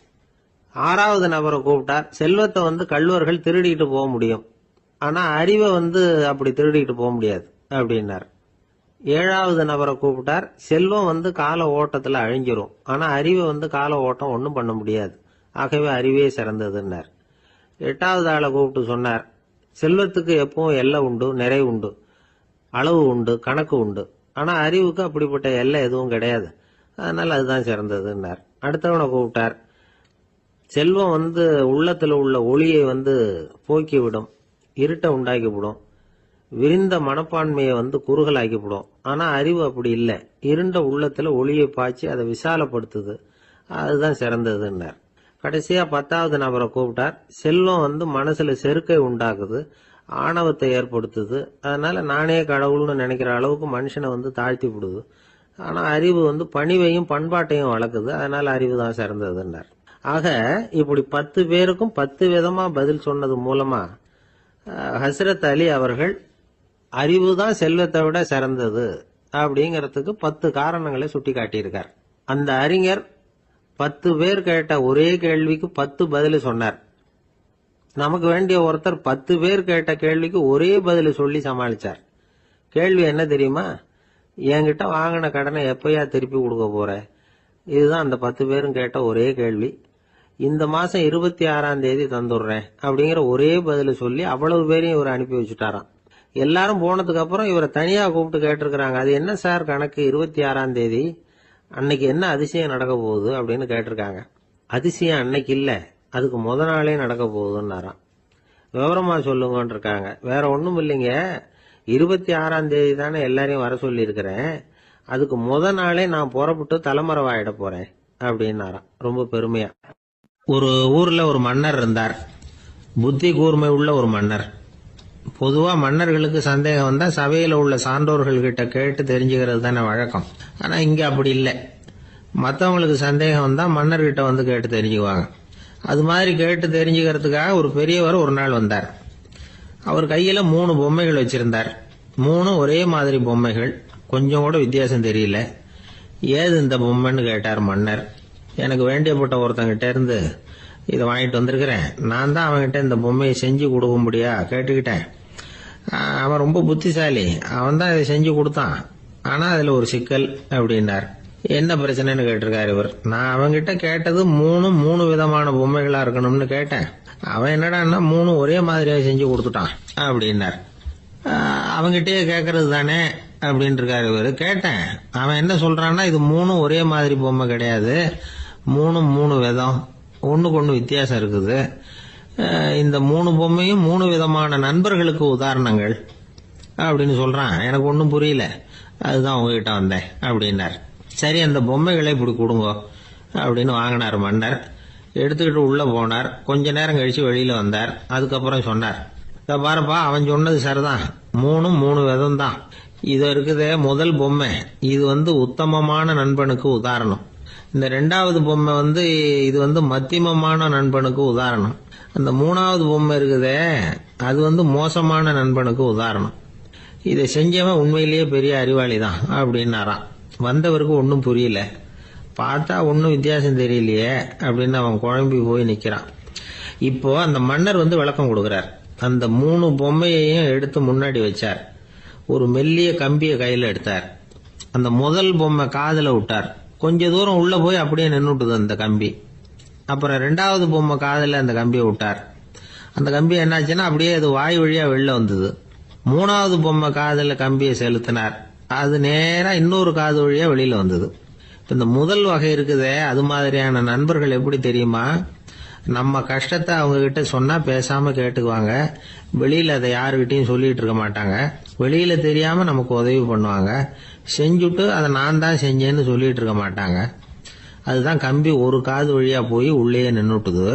ஆறாவது நபரை கூப்பிட்டார். செல்வத்தை கள்வர்கள் திருடிட்டு போக முடியும், ஆனா அறிவை அப்படி திருடிட்டு போக முடியாது அப்படின்னார். ஏழாவது நபரை கூப்பிட்டார். செல்வம் கால ஓட்டத்துல அழிஞ்சிரும், ஆனா அறிவை கால ஓட்டம் ஒன்றும் பண்ண முடியாது, ஆகவே அறிவே சிறந்ததுன்னார். எட்டாவது ஆளை கூப்பிட்டு சொன்னார். செல்வத்துக்கு எப்பவும் எல்லை உண்டு, நிறை உண்டு, அளவு உண்டு, கணக்கு உண்டு, ஆனா அறிவுக்கு அப்படிப்பட்ட எல்லை எதுவும் கிடையாது, அதனால அதுதான் சிறந்ததுன்னார். அடுத்தவனை கூப்பிட்டார். செல்வம் உள்ளத்துல உள்ள ஒளியை போக்கிவிடும், இருட்டை உண்டாக்கிவிடும், விரிந்த மனப்பான்மையை குறுகலாக்கிவிடும். ஆனா அறிவு அப்படி இல்லை, இருண்ட உள்ளத்துல ஒளியை பாய்ச்சி அதை விசாலப்படுத்துது, அதுதான் சிறந்ததுன்னார். கடைசியா 10வது நபரை கூப்பிட்டார். செல்வம் மனசுல செருக்கை உண்டாக்குது, ஆணவத்தை ஏற்படுத்துது, அதனால நானே கடவுள்னு நினைக்கிற அளவுக்கு மனுஷனை தாழ்த்தி விடுது, ஆனா அறிவு பணிவையும் பண்பாட்டையும் வளர்க்குது, அதனால அறிவு தான் சிறந்ததுன்னார். ஆக இப்படி 10 பேருக்கும் 10 விதமா பதில் சொன்னது மூலமா ஹஸ்ரத் அலி அவர்கள் அறிவு தான் செல்வத்தை விட சிறந்தது அப்படிங்கறதுக்கு 10 காரணங்களை சுட்டி காட்டியிருக்கார். அந்த அறிஞர் 10 பேர் கேட்ட ஒரே கேள்விக்கு 10 பதில் சொன்னார். நமக்கு வேண்டிய ஒருத்தர் 10 பேர் கேட்ட கேள்விக்கு ஒரே பதில் சொல்லி சமாளிச்சார். கேள்வி என்ன தெரியுமா? என்கிட்ட வாங்கின கடனை எப்பயா திருப்பி கொடுக்க போற? இதுதான் அந்த 10 பேரும் கேட்ட ஒரே கேள்வி. இந்த மாசம் 26ஆம் தேதி தந்துடுறேன் அப்படிங்கிற ஒரே பதில் சொல்லி அவ்வளவு பேரையும் இவர் அனுப்பி வச்சுட்டாராம். எல்லாரும் போனதுக்கு அப்புறம் இவரை தனியா கூப்பிட்டு கேட்டிருக்கிறாங்க. அது என்ன சார் கணக்கு, 26ஆம் தேதி அன்னைக்கு என்ன அதிசயம் நடக்க போகுது அப்படின்னு கேட்டிருக்காங்க. அதிசயம் அன்னைக்கு இல்ல, அதுக்கு முத நாளே நடக்க போகுதுன்னாராம். விவரமா சொல்லுங்கன்னு இருக்காங்க. வேற ஒண்ணும் இல்லைங்க, 26ஆம் தேதி தானே எல்லாரையும் வர சொல்லி இருக்கிறேன், அதுக்கு முத நாளே நான் புறப்பட்டு தலைமறைவாயிட போறேன் அப்படின்னாராம் ரொம்ப பெருமையா. ஒரு ஊர்ல ஒரு மன்னர் இருந்தார், புத்தி கூர்மை உள்ள ஒரு மன்னர். பொதுவா மன்னர்களுக்கு சந்தேகம் வந்தா சபையில உள்ள சான்றோர்கள் கிட்ட கேட்டு தெரிஞ்சுக்கிறது தானே வழக்கம். ஆனா இங்க அப்படி இல்லை. மற்றவங்களுக்கு சந்தேகம் வந்தா மன்னர்கிட்ட கேட்டு தெரிஞ்சுக்குவாங்க. அது மாதிரி கேட்டு தெரிஞ்சுக்கிறதுக்காக ஒரு பெரியவர் ஒரு நாள் வந்தார். அவர் கையில 3 பொம்மைகள் வச்சிருந்தார். 3 ஒரே மாதிரி பொம்மைகள், கொஞ்சம் கூட வித்தியாசம் தெரியல. ஏது இந்த பொம்மைன்னு கேட்டார் மன்னர். எனக்கு வேண்டியப்பட்ட ஒருத்தங்கிட்ட இருந்து இதை வாங்கிட்டு வந்திருக்கிறேன், நான் தான் அவன்கிட்ட இந்த பொம்மையை செஞ்சு கொடுக்க முடியா கேட்டுக்கிட்டேன். அவன் ரொம்ப புத்திசாலி, அவன் தான் இதை செஞ்சு கொடுத்தான், ஆனா அதுல ஒரு சிக்கல் அப்படின்னார். என்ன பிரச்சனைன்னு கேட்டிருக்காரு இவர். நான் அவன்கிட்ட கேட்டது 3 விதமான பொம்மைகளா இருக்கணும்னு கேட்டேன், அவன் என்னடான்னா 3 ஒரே மாதிரியா செஞ்சு கொடுத்துட்டான் அப்படின்னார். அவன்கிட்டயே கேட்கறது தானே அப்படின்னு இருக்காரு இவர். கேட்டேன், அவன் என்ன சொல்றான்னா இது 3 ஒரே மாதிரி பொம்மை கிடையாது, 3 விதம், ஒண்ணுக்கு ஒண்ணு வித்தியாசம் இருக்குது. இந்த 3 பொம்மையும் 3 விதமான நண்பர்களுக்கு உதாரணங்கள் அப்படின்னு சொல்றான். எனக்கு ஒன்னும் புரியல, அதுதான் உங்ககிட்ட வந்தேன் அப்படின்னார். சரி, அந்த பொம்மைகளை இப்படி கொடுங்க அப்படின்னு வாங்கினார் மன்னர். எடுத்துக்கிட்டு உள்ள போனார். கொஞ்ச நேரம் கழிச்சு வெளியில வந்தார். அதுக்கப்புறம் சொன்னார், பாருப்பா, அவன் சொன்னது சரிதான், 3 விதம் தான். இது இருக்குதே முதல் பொம்மை, இது உத்தமமான நண்பனுக்கு உதாரணம். இந்த 2வது பொம்மை இது மத்தியமமான நண்பனுக்கு உதாரணம். அந்த 3வது பொம்மை இருக்குதே அது மோசமான நண்பனுக்கு உதாரணம். இதை செஞ்சவன் உண்மையிலேயே பெரிய அறிவாளி தான் அப்படின்னாராம். வந்தவருக்கு ஒன்னும் புரியல. பார்த்தா ஒன்னும் வித்தியாசம் தெரியலையே அப்படின்னு அவன் குழம்பி போய் நிக்கிறான். இப்போ அந்த மன்னர் விளக்கம் கொடுக்கிறார். அந்த 3 பொம்மையையும் எடுத்து முன்னாடி வச்சார். ஒரு மெல்லிய கம்பியை கையில எடுத்தார். அந்த முதல் பொம்மை காதுல விட்டார். கொஞ்ச தூரம் உள்ள போய் அப்படியே நின்னுட்டுது அந்த கம்பி. அப்புறம் 2வது பொம்மை காதுல அந்த கம்பியை விட்டார். அந்த கம்பி என்னாச்சுன்னா அப்படியே அது வாய் வழியா வெளில வந்தது. 3வது பொம்மை காதுல கம்பியை செலுத்தினார். அது நேரா இன்னொரு காது வழியா வெளியில வந்தது. இந்த முதல் வகை இருக்குதே, அது மாதிரியான நண்பர்கள் எப்படி தெரியுமா? நம்ம கஷ்டத்தை அவங்க கிட்ட சொன்னா பேசாம கேட்டுக்குவாங்க. வெளியில அதை யாருகிட்டையும் சொல்லிட்டு இருக்க மாட்டாங்க. வெளியில தெரியாம நமக்கு உதவி பண்ணுவாங்க. செஞ்சுட்டு அதை நான் தான் செஞ்சேன்னு சொல்லிட்டு இருக்க மாட்டாங்க. அதுதான் கம்பி ஒரு காது வழியா போய் உள்ளே நின்னுட்டுது.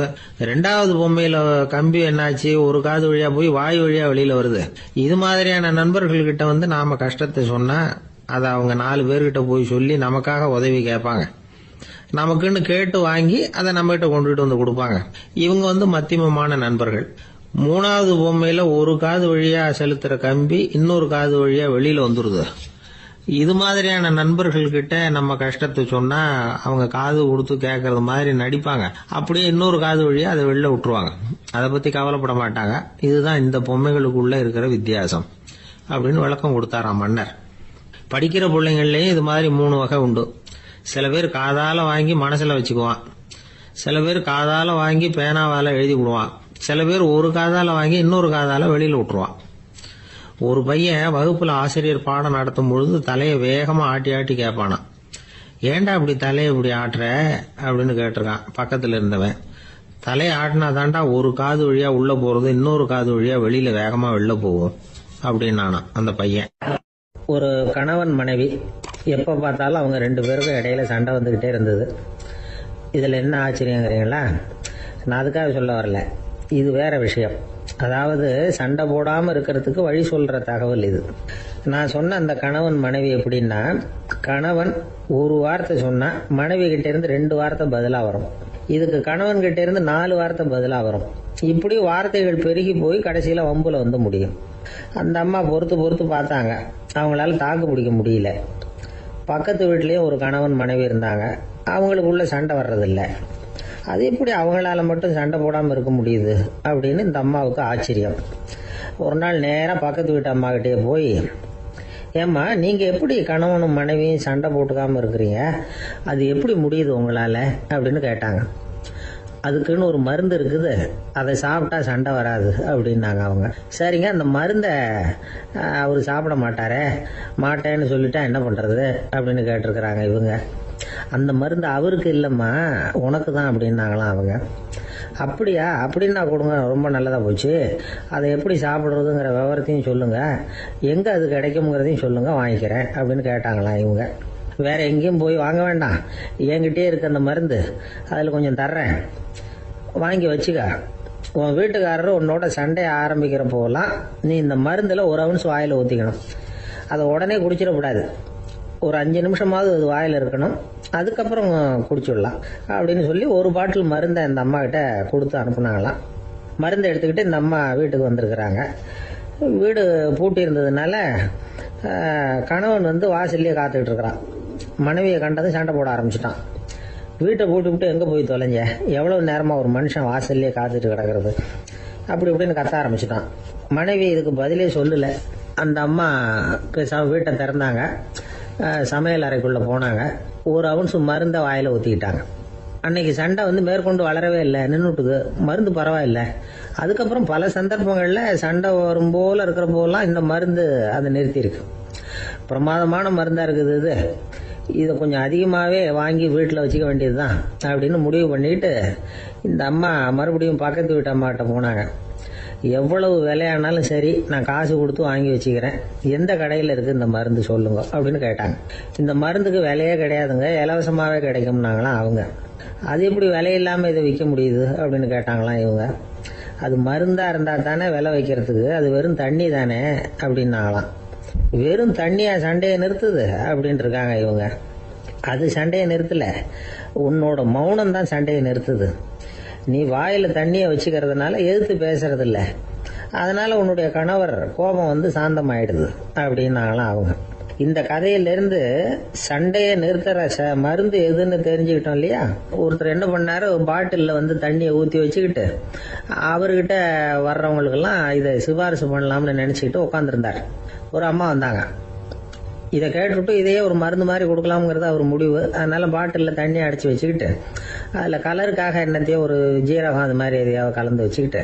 ரெண்டாவது பொம்மையில கம்பி என்னாச்சு, ஒரு காது வழியா போய் வாய் வழியா வெளியில வருது. இது மாதிரியான நண்பர்கள்கிட்ட வந்து நாம கஷ்டத்தை சொன்னா அதை அவங்க 4 பேர்கிட்ட போய் சொல்லி நமக்காக உதவி கேட்பாங்க. நமக்குன்னு கேட்டு வாங்கி அதை நம்ம கிட்ட கொண்டுட்டு வந்து கொடுப்பாங்க. இவங்க வந்து மத்தியமமான நண்பர்கள். 3வது பொம்மையில ஒரு காது வழியா செலுத்துற கம்பி இன்னொரு காது வழியா வெளியில வந்துருது. இது மாதிரியான நண்பர்கள் கிட்ட நம்ம கஷ்டத்தை சொன்னா அவங்க காது கொடுத்து கேட்கறது மாதிரி நடிப்பாங்க. அப்படியே இன்னொரு காது வழியா அதை வெளில விட்டுருவாங்க. அதை பத்தி கவலைப்பட மாட்டாங்க. இதுதான் இந்த பொம்மைகளுக்குள்ள இருக்கிற வித்தியாசம் அப்படின்னு விளக்கம் கொடுத்தாராம் மன்னர். படிக்கிற பிள்ளைங்கள்லயும் இது மாதிரி 3 வகை உண்டு. சில பேர் காதால வாங்கி மனசுல வச்சுக்குவான். சில பேர் காதால வாங்கி பேனாவால எழுதி விடுவான். சில பேர் ஒரு காதால வாங்கி இன்னொரு காதால வெளியில விட்டுருவான். ஒரு பையன் வகுப்புல ஆசிரியர் பாடம் நடத்தும் பொழுது தலையை வேகமா ஆட்டி ஆட்டி கேட்பானா, ஏண்டா இப்படி தலையை இப்படி ஆட்டுற அப்படின்னு கேட்டிருக்கான் பக்கத்துல இருந்தவன். தலையை ஆட்டினா தாண்டா ஒரு காது வழியா உள்ள போறது, இன்னொரு காது வழியா வெளியில வேகமா வெளில போகும் அப்படின்னானா அந்த பையன். ஒரு கணவன் மனைவி எப்ப பார்த்தாலும் அவங்க 2 பேருக்கும் இடையில சண்டை வந்துகிட்டே இருந்தது. இதுல என்ன ஆச்சரியங்கிறீங்களா? நான் அதுக்காக சொல்ல வரல, இது வேற விஷயம். அதாவது சண்டை போடாம இருக்கிறதுக்கு வழி சொல்ற தகவல் இது. நான் சொன்ன அந்த கணவன் மனைவி எப்படின்னா, கணவன் ஒரு வார்த்தை சொன்னா மனைவி கிட்ட இருந்து 2 வார்த்தை பதிலா வரும். இதுக்கு கணவன் கிட்ட இருந்து 4 வார்த்தை பதிலா வரும். இப்படி வார்த்தைகள் பெருகி போய் கடைசியில வம்புல வந்து முடியும். அந்த அம்மா பொறுத்து பார்த்தாங்க. அவங்களால தாக்கு பிடிக்க முடியல. பக்கத்து வீட்லயும் ஒரு கணவன் மனைவி இருந்தாங்க. அவங்களுக்குள்ள சண்டை வர்றதில்லை. அது எப்படி அவங்களால மட்டும் சண்டை போடாம இருக்க முடியுது அப்படின்னு இந்த அம்மாவுக்கு ஆச்சரியம். ஒரு நாள் நேரா பக்கத்து வீட்டு அம்மா கிட்டே போய், ஏம்மா நீங்க எப்படி கணவனும் மனைவியும் சண்டை போட்டுக்காம இருக்கிறீங்க, அது எப்படி முடியுது உங்களால அப்படின்னு கேட்டாங்க. அதுக்குன்னு ஒரு மருந்து இருக்குது, அதை சாப்பிட்டா சண்டை வராது அப்படின்னாங்க அவங்க. சரிங்க, அந்த மருந்தை அவரு சாப்பிட மாட்டேன்னு சொல்லிட்டா என்ன பண்றது அப்படின்னு கேட்டிருக்கிறாங்க இவங்க. அந்த மருந்து அவருக்கு இல்லம்மா, உனக்கு தான் அப்படின்னாங்களாம் அவங்க. அப்படியா, அப்படின்னா கொடுங்க, ரொம்ப நல்லதா போச்சு. அதை எப்படி சாப்பிடுறதுங்கிற விவரத்தையும் சொல்லுங்க, எங்க அது கிடைக்கும்ங்கிறதையும் சொல்லுங்க, வாங்கிக்கிறேன் அப்படின்னு கேட்டாங்களாம் இவங்க. வேற எங்கேயும் போய் வாங்க வேண்டாம், என்கிட்டே இருக்க அந்த மருந்து, அதில் கொஞ்சம் தர்றேன், வாங்கி வச்சுக்க. உன் வீட்டுக்காரர் உன்னோட சண்டையை ஆரம்பிக்கிற போகலாம், நீ இந்த மருந்துல 1 அவுன்ஸ் வாயில ஊற்றிக்கணும். அதை உடனே குடிச்சிடக்கூடாது, ஒரு 5 நிமிஷமாவது அது வாயில இருக்கணும், அதுக்கப்புறம் குடிச்சிடலாம் அப்படின்னு சொல்லி ஒரு பாட்டில் மருந்தை இந்த அம்மா கிட்ட கொடுத்து அனுப்புனாங்களாம். மருந்தை எடுத்துக்கிட்டு இந்த அம்மா வீட்டுக்கு வந்திருக்கிறாங்க. வீடு பூட்டி இருந்ததுனால கணவன் வந்து வாசல்லையே காத்துக்கிட்டு இருக்கிறான். மனைவியை கண்டதும் சண்டை போட ஆரம்பிச்சிட்டான். வீட்டை பூட்டி விட்டு எங்கே போய் தொலைஞ்ச, எவ்வளவு நேரமாக ஒரு மனுஷன் வாசல்லையே காத்துட்டு கிடக்கிறது அப்படி இப்படின்னு கத்த ஆரம்பிச்சிட்டான். மனைவி இதுக்கு பதிலே சொல்லலை. அந்த அம்மா வீட்டை திறந்தாங்க, சமையல் அறைக்குள்ளே போனாங்க, 1 அவுன்ஸ் மருந்தை வாயில் ஊற்றிக்கிட்டாங்க. அன்னைக்கு சண்டை வந்து மேற்கொண்டு வளரவே இல்லை, நின்றுட்டுது. மருந்து பரவாயில்லை. அதுக்கப்புறம் பல சந்தர்ப்பங்களில் சண்டை வரும் போல இருக்கிற போதெல்லாம் இந்த மருந்து அதை நிறுத்தியிருக்கு. பிரமாதமான மருந்தாக இருக்குது இதை கொஞ்சம் அதிகமாகவே வாங்கி வீட்டில் வச்சுக்க வேண்டியது தான் அப்படின்னு முடிவு பண்ணிட்டு இந்த அம்மா மறுபடியும் பக்கத்து வீட்டு அம்மாட்ட போனாங்க. எவ்வளவு விலையானாலும் சரி, நான் காசு கொடுத்து வாங்கி வச்சுக்கிறேன், எந்த கடையில் இருக்குது இந்த மருந்து சொல்லுங்க அப்படின்னு கேட்டாங்க. இந்த மருந்துக்கு விலையே கிடையாதுங்க, இலவசமாகவே கிடைக்கும்னாங்களாம் அவங்க. அது எப்படி விலை இல்லாமல் இதை விற்க முடியுது அப்படின்னு கேட்டாங்களாம் இவங்க. அது மருந்தாக இருந்தால் தானே விலை வைக்கிறதுக்கு, அது வெறும் தண்ணி தானே அப்படின்னாங்களாம். வெறும் தண்ணியா சண்டையை நிறுத்துது அப்படின்ட்டு இருக்காங்க இவங்க. அது சண்டையை நிறுத்தல, உன்னோட மௌனம் தான் சண்டையை நிறுத்துது. நீ வாயில தண்ணியை வச்சுக்கிறதுனால எதிர்த்து பேசுறது இல்லை, அதனால உன்னுடைய கணவர் கோபம் வந்து சாந்தமாயிடுது அப்படின்னாங்களாம் அவங்க. இந்த கதையிலிருந்து சண்டையை நிறுத்துற மருந்து எதுன்னு தெரிஞ்சுக்கிட்டோம் இல்லையா? ஒருத்தர் என்ன பண்ணாரு, பாட்டில்ல வந்து தண்ணியை ஊற்றி வச்சுக்கிட்டு அவர்கிட்ட வர்றவங்களுக்கெல்லாம் இதை சிபாரிசு பண்ணலாம்னு நினைச்சுக்கிட்டு உட்காந்துருந்தார். ஒரு அம்மா வந்தாங்க. இதை கேட்டுவிட்டு இதையே ஒரு மருந்து மாதிரி கொடுக்கலாம்ங்கிறது அவர் முடிவு. அதனால பாட்டிலில் தண்ணி அடைச்சி வச்சுக்கிட்டு அதில் கலருக்காக என்னத்தையோ ஒரு ஜீரகம் அது மாதிரி எதையாவது கலந்து வச்சுக்கிட்டு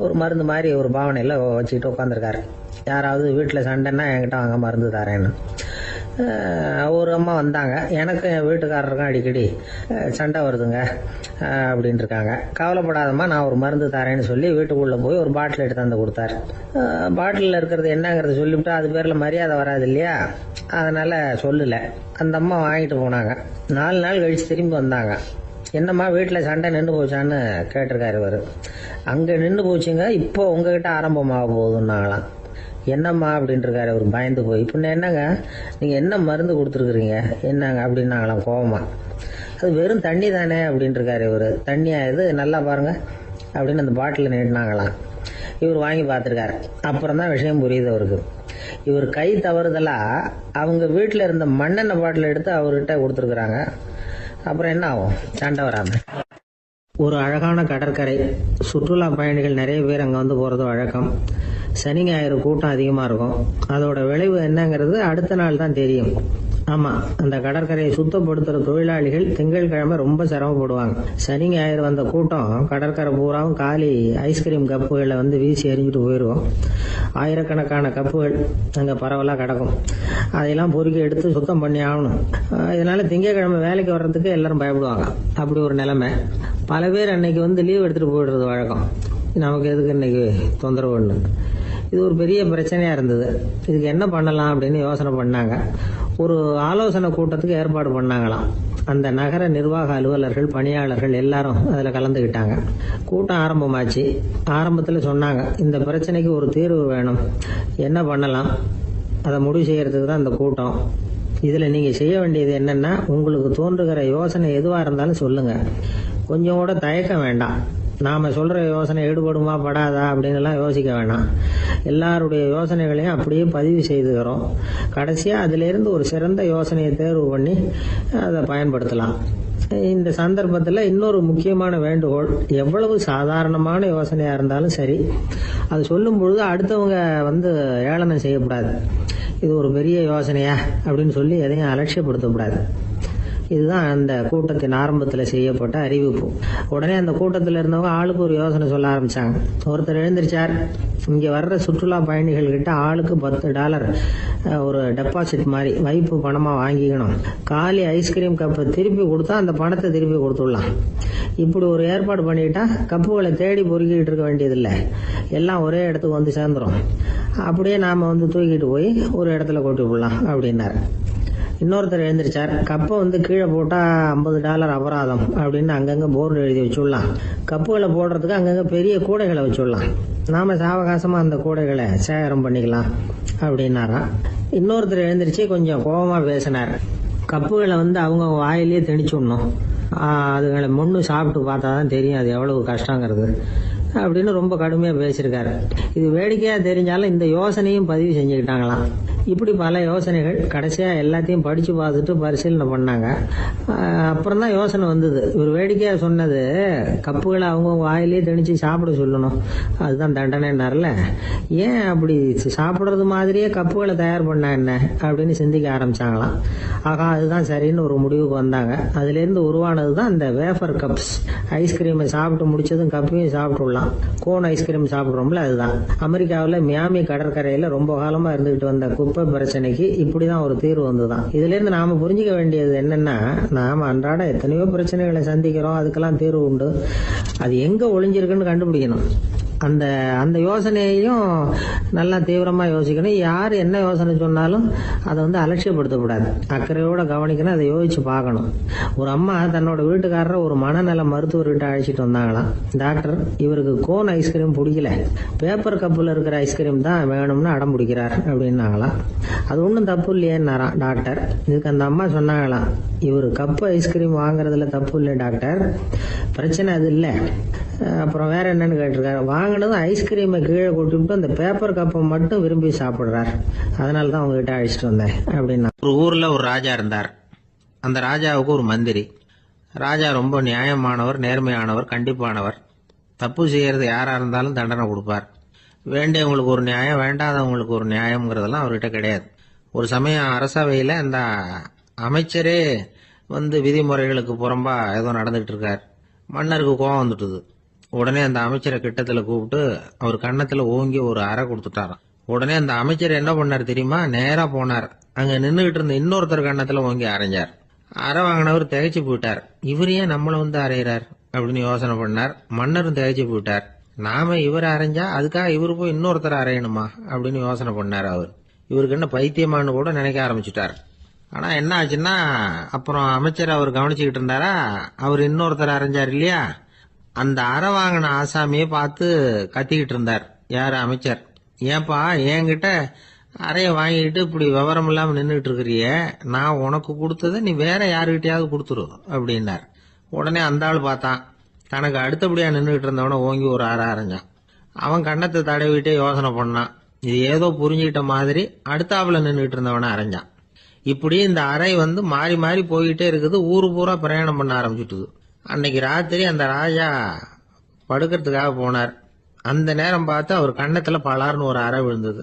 ஒரு மருந்து மாதிரி ஒரு பாவனையில் வச்சுக்கிட்டு உட்காந்துருக்காரு. யாராவது வீட்டில் சண்டைன்னா என்கிட்ட வாங்க மருந்து தரேன்னு. ஒரு அம்மா வந்தாங்க. எனக்கு என் வீட்டுக்காரருக்கும் அடிக்கடி சண்டை வருதுங்க அப்படின்ட்டு இருக்காங்க. கவலைப்படாதம்மா, நான் ஒரு மருந்து தரேன்னு சொல்லி வீட்டுக்குள்ளே போய் ஒரு பாட்டில் எடுத்து வந்து கொடுத்தாரு. பாட்டிலில் இருக்கிறது என்னங்கிறத சொல்லிவிட்டு அது பேரில் மரியாதை வராது இல்லையா, அதனால் சொல்லலை. அந்த அம்மா வாங்கிட்டு போனாங்க. 4 நாள் கழித்து திரும்பி வந்தாங்க. என்னம்மா வீட்டில் சண்டை நின்று போச்சான்னு கேட்டிருக்காரு இவர். அங்கே நின்று போச்சுங்க, இப்போ உங்ககிட்ட ஆரம்பமாக போகுதுன்னாங்களாம். என்னம்மா அப்படின்ட்டுருக்காரு அவர் பயந்து போய். இப்போ என்னங்க நீங்கள் என்ன மருந்து கொடுத்துருக்குறீங்க என்னங்க அப்படின்னாங்களாம் கோவமா. அது வெறும் தண்ணி தானே அப்படின்ட்டுருக்காரு இவர். தண்ணியா இது, நல்லா பாருங்க அப்படின்னு அந்த பாட்டில் நீட்டினாங்களாம். இவர் வாங்கி பார்த்துருக்காரு. அப்புறம் தான் விஷயம் புரியுது அவருக்கு. இவர் கை தவறுதலாக அவங்க வீட்டில் இருந்த மண்ணெண்ணெய் பாட்டில் எடுத்து அவர்கிட்ட கொடுத்துருக்குறாங்க. அப்புறம் என்ன ஆகும், சண்டை வராமல். ஒரு அழகான கடற்கரை, சுற்றுலா பயணிகள் நிறைய பேர் அங்கே வந்து போகிறது வழக்கம். சனி ஞாயிறு கூட்டம் அதிகமாக இருக்கும். அதோட விளைவு என்னங்கிறது அடுத்த நாள் தான் தெரியும். ஆமாம், அந்த கடற்கரையை சுத்தப்படுத்துகிற தொழிலாளிகள் திங்கட்கிழமை ரொம்ப சிரமப்படுவாங்க. சனி ஞாயிறு வந்த கூட்டம் கடற்கரை பூராவும் காலி ஐஸ்கிரீம் கப்புகளை வந்து வீசி எறிஞ்சிட்டு போயிடுவோம். ஆயிரக்கணக்கான கப்புகள் அங்கே பரவலாக கிடக்கும். அதையெல்லாம் பொறுக்கி எடுத்து சுத்தம் பண்ணி ஆகணும். இதனால் திங்கட்கிழமை வேலைக்கு வர்றதுக்கு எல்லாரும் பயப்படுவாங்க. அப்படி ஒரு நிலைமை. பல பேர் அன்னைக்கு வந்து லீவ் எடுத்துகிட்டு போயிடுறது வழக்கம். நமக்கு எதுக்கு இன்னைக்கு தொந்தரவுன்னு. இது ஒரு பெரிய பிரச்சனையாக இருந்தது. இதுக்கு என்ன பண்ணலாம் அப்படின்னு யோசனை பண்ணாங்க. ஒரு ஆலோசனை கூட்டத்துக்கு ஏற்பாடு பண்ணாங்களாம். அந்த நகர நிர்வாக அலுவலர்கள், பணியாளர்கள் எல்லாரும் அதில் கலந்துக்கிட்டாங்க. கூட்டம் ஆரம்பமாச்சு. ஆரம்பத்தில் சொன்னாங்க, இந்த பிரச்சனைக்கு ஒரு தீர்வு வேணும், என்ன பண்ணலாம், அதை முடிவு செய்யறதுக்கு தான் இந்த கூட்டம். இதில் நீங்கள் செய்ய வேண்டியது என்னென்னா, உங்களுக்கு தோன்றுகிற யோசனை எதுவாக இருந்தாலும் சொல்லுங்கள். கொஞ்சம் கூட தயக்கம் வேண்டாம். நாம் சொல்கிற யோசனை ஈடுபடுமா படாதா அப்படின்லாம் யோசிக்க வேணாம். எல்லாருடைய யோசனைகளையும் அப்படியே பதிவு செய்துக்கிறோம். கடைசியாக அதிலிருந்து ஒரு சிறந்த யோசனையை தேர்வு பண்ணி அதை பயன்படுத்தலாம். இந்த சந்தர்ப்பத்தில் இன்னொரு முக்கியமான வேண்டுகோள், எவ்வளவு சாதாரணமான யோசனையாக இருந்தாலும் சரி, அது சொல்லும் பொழுது அடுத்தவங்க வந்து ஏளனம் செய்யக்கூடாது. இது ஒரு பெரிய யோசனையா அப்படின்னு சொல்லி எதையும் அலட்சியப்படுத்தக்கூடாது. இதுதான் அந்த கூட்டத்தின் ஆரம்பத்தில் செய்யப்பட்ட அறிவிப்பு. உடனே அந்த கூட்டத்தில் இருந்தவங்க ஆளுக்கு ஒரு யோசனை சொல்ல ஆரம்பிச்சாங்க. ஒருத்தர் எழுந்திருச்சார், இங்கே வர்ற சுற்றுலா பயணிகள் கிட்ட ஆளுக்கு $10 ஒரு டெபாசிட் மாதிரி வைப்பு பணமாக வாங்கிக்கணும். காலி ஐஸ்கிரீம் கப்பை திருப்பி கொடுத்தா அந்த பணத்தை திருப்பி கொடுத்துடலாம். இப்படி ஒரு ஏற்பாடு பண்ணிக்கிட்டா கப்புகளை தேடி பொறுக்கிட்டு இருக்க வேண்டியதில்லை, எல்லாம் ஒரே இடத்துக்கு வந்து சேர்ந்துடும். அப்படியே நாம் வந்து தூக்கிட்டு போய் ஒரு இடத்துல கொட்டி விடலாம் அப்படின்னாரு. இன்னொருத்தர் எழுந்திருச்சார், கப்பை வந்து கீழே போட்டால் $50 அபராதம் அப்படின்னு அங்கங்கே போர்டு எழுதி வச்சுடலாம். கப்புகளை போடுறதுக்கு அங்கங்கே பெரிய கூடைகளை வச்சுடலாம். நாம் சாவகாசமாக அந்த கூடைகளை சேகரம் பண்ணிக்கலாம் அப்படின்னாராம். இன்னொருத்தர் எழுந்திருச்சு கொஞ்சம் கோபமாக பேசினார். கப்புகளை வந்து அவங்க வாயிலேயே திணிச்சு விடணும், அதுகளை முன்னு சாப்பிட்டு பார்த்தா தான் தெரியும் அது எவ்வளவு கஷ்டங்கிறது அப்படின்னு ரொம்ப கடுமையாக பேசியிருக்காரு. இது வேடிக்கையாக தெரிஞ்சாலும் இந்த யோசனையும் பதிவு செஞ்சுக்கிட்டாங்களாம். இப்படி பல யோசனைகள். கடைசியாக எல்லாத்தையும் படித்து பார்த்துட்டு பரிசீலனை பண்ணாங்க. அப்புறம் தான் யோசனை வந்தது. இவர் வேடிக்கையாக சொன்னது கப்புகளை அவங்க வாயிலே திணிச்சு சாப்பிட சொல்லணும், அதுதான் தண்டனைன்னார்ல. ஏன் அப்படி சாப்பிட்றது மாதிரியே கப்புகளை தயார் பண்ண என்ன அப்படின்னு சிந்திக்க ஆரம்பிச்சாங்களாம். ஆகா, அதுதான் சரின்னு ஒரு முடிவுக்கு வந்தாங்க. அதுலேருந்து உருவானது தான் இந்த வேஃபர் கப்ஸ். ஐஸ்கிரீமை சாப்பிட்டு முடிச்சதும் கப்பையும் சாப்பிட்டுடலாம். கோன் ஐஸ்கிரீம் சாப்பிட்றோம்ல, அதுதான். அமெரிக்காவில் மியாமி கடற்கரையில் ரொம்ப காலமாக இருந்துகிட்டு வந்த குப்பை பிரச்சனைக்கு இப்படிதான் ஒரு தீர்வு வந்துதான். இதுல இருந்து நாம புரிஞ்சுக்க வேண்டியது என்னன்னா, நாம அன்றாட எத்தனையோ பிரச்சனைகளை சந்திக்கிறோம், அதுக்கெல்லாம் தீர்வு உண்டு. அது எங்க ஒளிஞ்சிருக்குன்னு கண்டுபிடிக்கணும். அந்த அந்த யோசனையையும் நல்லா தீவிரமா யோசிக்கணும். யார் என்ன யோசனை சொன்னாலும் அதை வந்து அலட்சியப்படுத்தக்கூடாது, அக்கறையோட கவனிக்கணும், அதை யோசிச்சு பார்க்கணும். ஒரு அம்மா தன்னோட வீட்டுக்காரரை ஒரு மனநல மருத்துவர்கிட்ட அழைச்சிட்டு வந்தாங்களாம். டாக்டர், இவருக்கு கோன் ஐஸ்கிரீம் பிடிக்கல, பேப்பர் கப்பில் இருக்கிற ஐஸ்கிரீம் தான் வேணும்னு அடம் பிடிக்கிறார் அப்படின்னாங்களாம். அது ஒன்றும் தப்பு இல்லையேன்னாராம் டாக்டர். இதுக்கு அந்த அம்மா சொன்னாங்களாம், இவர் கப்பு ஐஸ்கிரீம் வாங்குறதுல தப்பு இல்லை டாக்டர், பிரச்சனை அது இல்லை. அப்புறம் வேற என்னன்னு கேட்டிருக்காரு. வாங்கினதும் ஐஸ்கிரீமை கீழே கொட்டிவிட்டு அந்த பேப்பர் கப்பை மட்டும் விரும்பி சாப்பிடுறார், அதனால தான் உங்ககிட்ட அழைச்சிட்டு வந்தேன் அப்படின்னா. ஒரு ஊர்ல ஒரு ராஜா இருந்தார். அந்த ராஜாவுக்கு ஒரு மந்திரி. ராஜா ரொம்ப நியாயமானவர், நேர்மையானவர், கண்டிப்பானவர். தப்பு செய்யறது யாரா இருந்தாலும் தண்டனை கொடுப்பார். வேண்டியவங்களுக்கு ஒரு நியாயம், வேண்டாதவங்களுக்கு ஒரு நியாயம்ங்கிறதெல்லாம் அவர்கிட்ட கிடையாது. ஒரு சமயம் அரசவையில் அந்த அமைச்சரே வந்து விதிமுறைகளுக்கு புறம்பா ஏதோ நடந்துகிட்டு இருக்கார். மன்னருக்கு கோபம் வந்துட்டுது. உடனே அந்த அமைச்சரை கிட்டத்தில் கூப்பிட்டு அவர் கன்னத்தில் ஓங்கி ஒரு அறை கொடுத்துட்டாராம். உடனே அந்த அமைச்சர் என்ன பண்ணார் தெரியுமா? நேரா போனார். அங்க நின்றுகிட்டு இருந்த இன்னொருத்தர் கண்ணத்துல ஓங்கி அரைஞ்சார். அரை வாங்கினவர் திகைச்சு போயிட்டார். இவர் ஏன் நம்மள வந்து அரைகிறார் அப்படின்னு யோசனை பண்ணார். மன்னரும் திகைச்சு போயிட்டார். நாம இவரை அரைஞ்சா அதுக்காக இவரு போய் இன்னொருத்தர் அரையணுமா அப்படின்னு யோசனை பண்ணார். அவர் இவருக்கு என்ன பைத்தியமானு கூட நினைக்க ஆரம்பிச்சுட்டார். ஆனா என்ன ஆச்சுன்னா, அப்புறம் அமைச்சர் அவர் கவனிச்சுக்கிட்டு இருந்தாரா, அவர் இன்னொருத்தர் அரைஞ்சார் இல்லையா, அந்த அரை வாங்கின ஆசாமியை பார்த்து கத்திக்கிட்டு இருந்தார். யாரு? அமைச்சர். ஏன்பா என்கிட்ட அறைய வாங்கிட்டு இப்படி விவரம் இல்லாம நின்றுட்டு இருக்கிறிய, நான் உனக்கு கொடுத்ததை நீ வேற யாருக்கிட்டையாவது கொடுத்துரு அப்படின்னார். உடனே அந்த ஆள் பார்த்தான். தனக்கு அடுத்தபடியா நின்றுகிட்டு இருந்தவன ஓங்கி ஒரு அரை அரைஞ்சான். அவன் கண்ணத்தை தடவிட்டே யோசனை பண்ணான். இது ஏதோ புரிஞ்சுக்கிட்ட மாதிரி அடுத்தாப்புல நின்றுகிட்டு இருந்தவன அரைஞ்சான். இப்படி இந்த அறை வந்து மாறி மாறி போய்கிட்டே இருக்குது. ஊரு பூரா பிரயாணம் பண்ண ஆரம்பிச்சுட்டுது. அன்னைக்கு ராத்திரி அந்த ராஜா படுக்கிறதுக்காக போனார். அந்த நேரம் பார்த்து அவர் கண்ணத்துல பலார்னு ஒரு அறை விழுந்தது.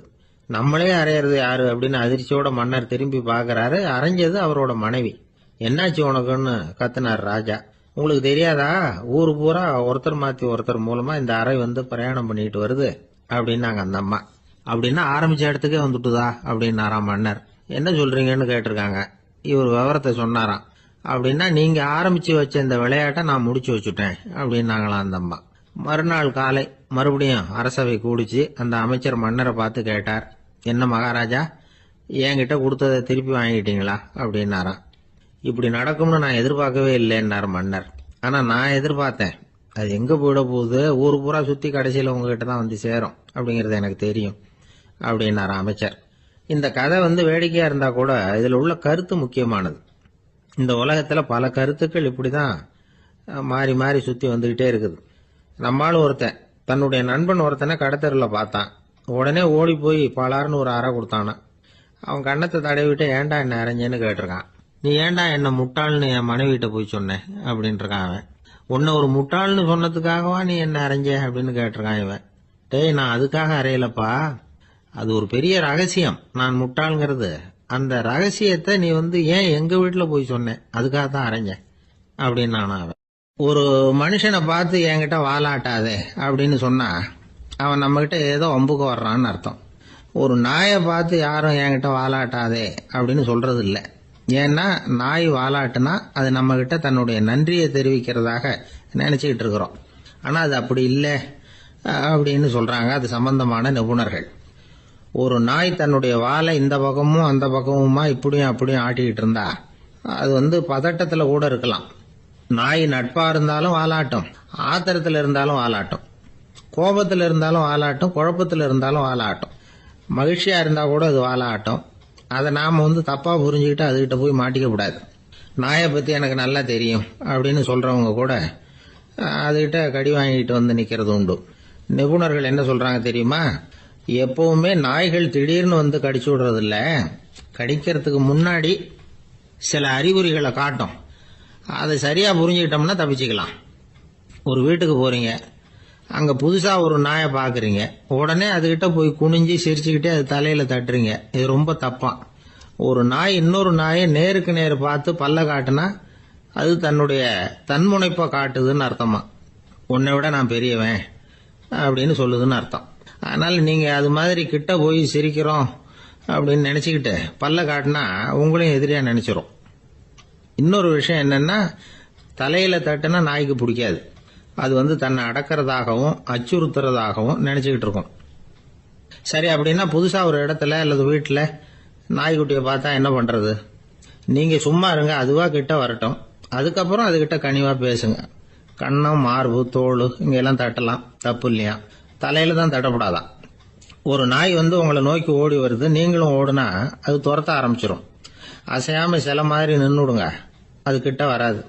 நம்மளே அரையிறது யாரு அப்படின்னு அதிர்ச்சியோட மன்னர் திரும்பி பாக்குறாரு. அரைஞ்சது அவரோட மனைவி. என்னாச்சு உனக்குன்னு கத்துனார் ராஜா. உங்களுக்கு தெரியாதா, ஊரு பூரா ஒருத்தர் மாத்தி ஒருத்தர் மூலமா இந்த அறை வந்து பிரயாணம் பண்ணிட்டு வருது அப்படின்னாங்க அந்த அம்மா. அப்படின்னா ஆரம்பிச்ச இடத்துக்கே வந்துட்டுதா அப்படின்னாராம் மன்னர். என்ன சொல்றீங்கன்னு கேட்டிருக்காங்க. இவர் விவரத்தை சொன்னாராம். அப்படின்னா நீங்க ஆரம்பிச்சு வச்ச இந்த விளையாட்டை நான் முடிச்சு வச்சுட்டேன் அப்படின்னாங்களாம் அந்த அம்மா. மறுநாள் காலை மறுபடியும் அரசவை கூடிச்சு. அந்த அமைச்சர் மன்னரை பார்த்து கேட்டார், என்ன மகாராஜா, என்கிட்ட கொடுத்ததை திருப்பி வாங்கிட்டீங்களா அப்படின்னாராம். இப்படி நடக்கும்னு நான் எதிர்பார்க்கவே இல்லைன்னார் மன்னர். ஆனா நான் எதிர்பார்த்தேன். அது எங்க போயிட போகுது, ஊர் பூரா சுத்தி கடைசியில உங்ககிட்ட தான் வந்து சேரும் அப்படிங்கறது எனக்கு தெரியும் அப்படின்னாராம் அமைச்சர். இந்த கதை வந்து வேடிக்கையா இருந்தா கூட இதுல உள்ள கருத்து முக்கியமானது. இந்த உலகத்துல பல கருத்துக்கள் இப்படிதான் மாறி மாறி சுத்தி வந்துகிட்டே இருக்குது. நம்மால் ஒருத்தன் தன்னுடைய நண்பன் ஒருத்தனை கடத்தருல பார்த்தான். உடனே ஓடி போய் பலார்னு ஒரு அறை கொடுத்தானா. அவன் கண்ணத்தை தடவிட்டு ஏன்டா என்ன அரைஞ்சேன்னு கேட்டிருக்கான். நீ ஏன்டா என்ன முட்டாள்னு என் மனைவிட்ட போய் சொன்னேன் அப்படின்ட்டு இருக்கான் அவன். உன்னை ஒரு முட்டாள்னு சொன்னதுக்காகவா நீ என்ன அரைஞ்ச அப்படின்னு கேட்டிருக்கான் இவன். டேய், நான் அதுக்காக அறையலப்பா, அது ஒரு பெரிய ரகசியம். நான் முட்டாள்ங்கிறது அந்த ரகசியத்தை நீ வந்து ஏன் எங்க வீட்டுல போய் சொன்னேன், அதுக்காக தான் அரைஞ்சேன் அப்படின்னு நானும் அவன். ஒரு மனுஷனை பார்த்து என்கிட்ட வாலாட்டாதே அப்படின்னு சொன்னா அவன் நம்ம கிட்ட ஏதோ வம்புக்கு வர்றான்னு அர்த்தம். ஒரு நாயை பார்த்து யாரும் என்கிட்ட வாலாட்டாதே அப்படின்னு சொல்றது இல்லை. ஏன்னா நாய் வாலாட்டுனா அது நம்ம கிட்ட தன்னுடைய நன்றியை தெரிவிக்கிறதாக நினைச்சுக்கிட்டு இருக்கிறோம். ஆனா அது அப்படி இல்லை அப்படின்னு சொல்றாங்க அது சம்பந்தமான நிபுணர்கள். ஒரு நாய் தன்னுடைய வாலை இந்த பக்கமும் அந்த பக்கமுமா இப்படியும் அப்படியும் ஆட்டிக்கிட்டு இருந்தா அது வந்து பதட்டத்துல கூட இருக்கலாம். நாய் நட்பா இருந்தாலும் வாலாட்டும், ஆத்திரத்துல இருந்தாலும் வாலாட்டும், கோபத்துல இருந்தாலும் வாலாட்டும், குழப்பத்துல இருந்தாலும் வாலாட்டும், மகிழ்ச்சியா இருந்தா கூட அது வாலாட்டும். அதை நாம வந்து தப்பா புரிஞ்சுக்கிட்டு அதுகிட்ட போய் மாட்டிக்க கூடாது. நாயை பத்தி எனக்கு நல்லா தெரியும் அப்படின்னு சொல்றவங்க கூட அதுகிட்ட கடி வாங்கிட்டு வந்து நிக்கிறது உண்டு. நிபுணர்கள் என்ன சொல்றாங்க தெரியுமா? எப்பவுமே நாய்கள் திடீர்னு வந்து கடிச்சு விடுறது இல்ல, கடிக்கிறதுக்கு முன்னாடி சில அறிகுறிகளை காட்டும். அதை சரியா புரிஞ்சுக்கிட்டோம்னா தப்பிச்சுக்கலாம். ஒரு வீட்டுக்கு போறீங்க, அங்க புதுசா ஒரு நாயை பாக்குறீங்க, உடனே அதுகிட்ட போய் குனிஞ்சு சிரிச்சுக்கிட்டே அது தலையில தட்டுறீங்க. இது ரொம்ப தப்பா. ஒரு நாய் இன்னொரு நாயை நேருக்கு நேர் பார்த்து பல்ல காட்டுனா அது தன்னுடைய தன்முனைப்பை காட்டுதுன்னு அர்த்தமா. உன்னை விட நான் பெரியவன் அப்படின்னு சொல்லுதுன்னு அர்த்தம். அதனால நீங்க அது மாதிரி கிட்ட போய் சிரிக்கிறோம் அப்படின்னு நினைச்சுக்கிட்டு பல்ல காட்டினா உங்களையும் எதிரியா நினைச்சிரும். இன்னொரு விஷயம் என்னன்னா, தலையில தட்டுனா நாய்க்கு பிடிக்காது. அது வந்து தன்னை அடக்கிறதாகவும் அச்சுறுத்துறதாகவும் நினைச்சுக்கிட்டு இருக்கும். சரி, அப்படின்னா புதுசா ஒரு இடத்துல அல்லது வீட்டுல நாய்க்குட்டியை பார்த்தா என்ன பண்றது? நீங்க சும்மா இருங்க, அதுவா கிட்ட வரட்டும். அதுக்கப்புறம் அதுகிட்ட கனிவா பேசுங்க. கண்ணம், மார்பு, தோல் இங்கெல்லாம் தட்டலாம், தப்பு இல்லையா? தலையில தான் தட்டப்படாதான். ஒரு நாய் வந்து உங்களை நோக்கி ஓடி வருது, நீங்களும் ஓடுனா அது துரத்த ஆரம்பிச்சிடும். அசையாம சில மாதிரி நின்றுடுங்க, அது கிட்ட வராது.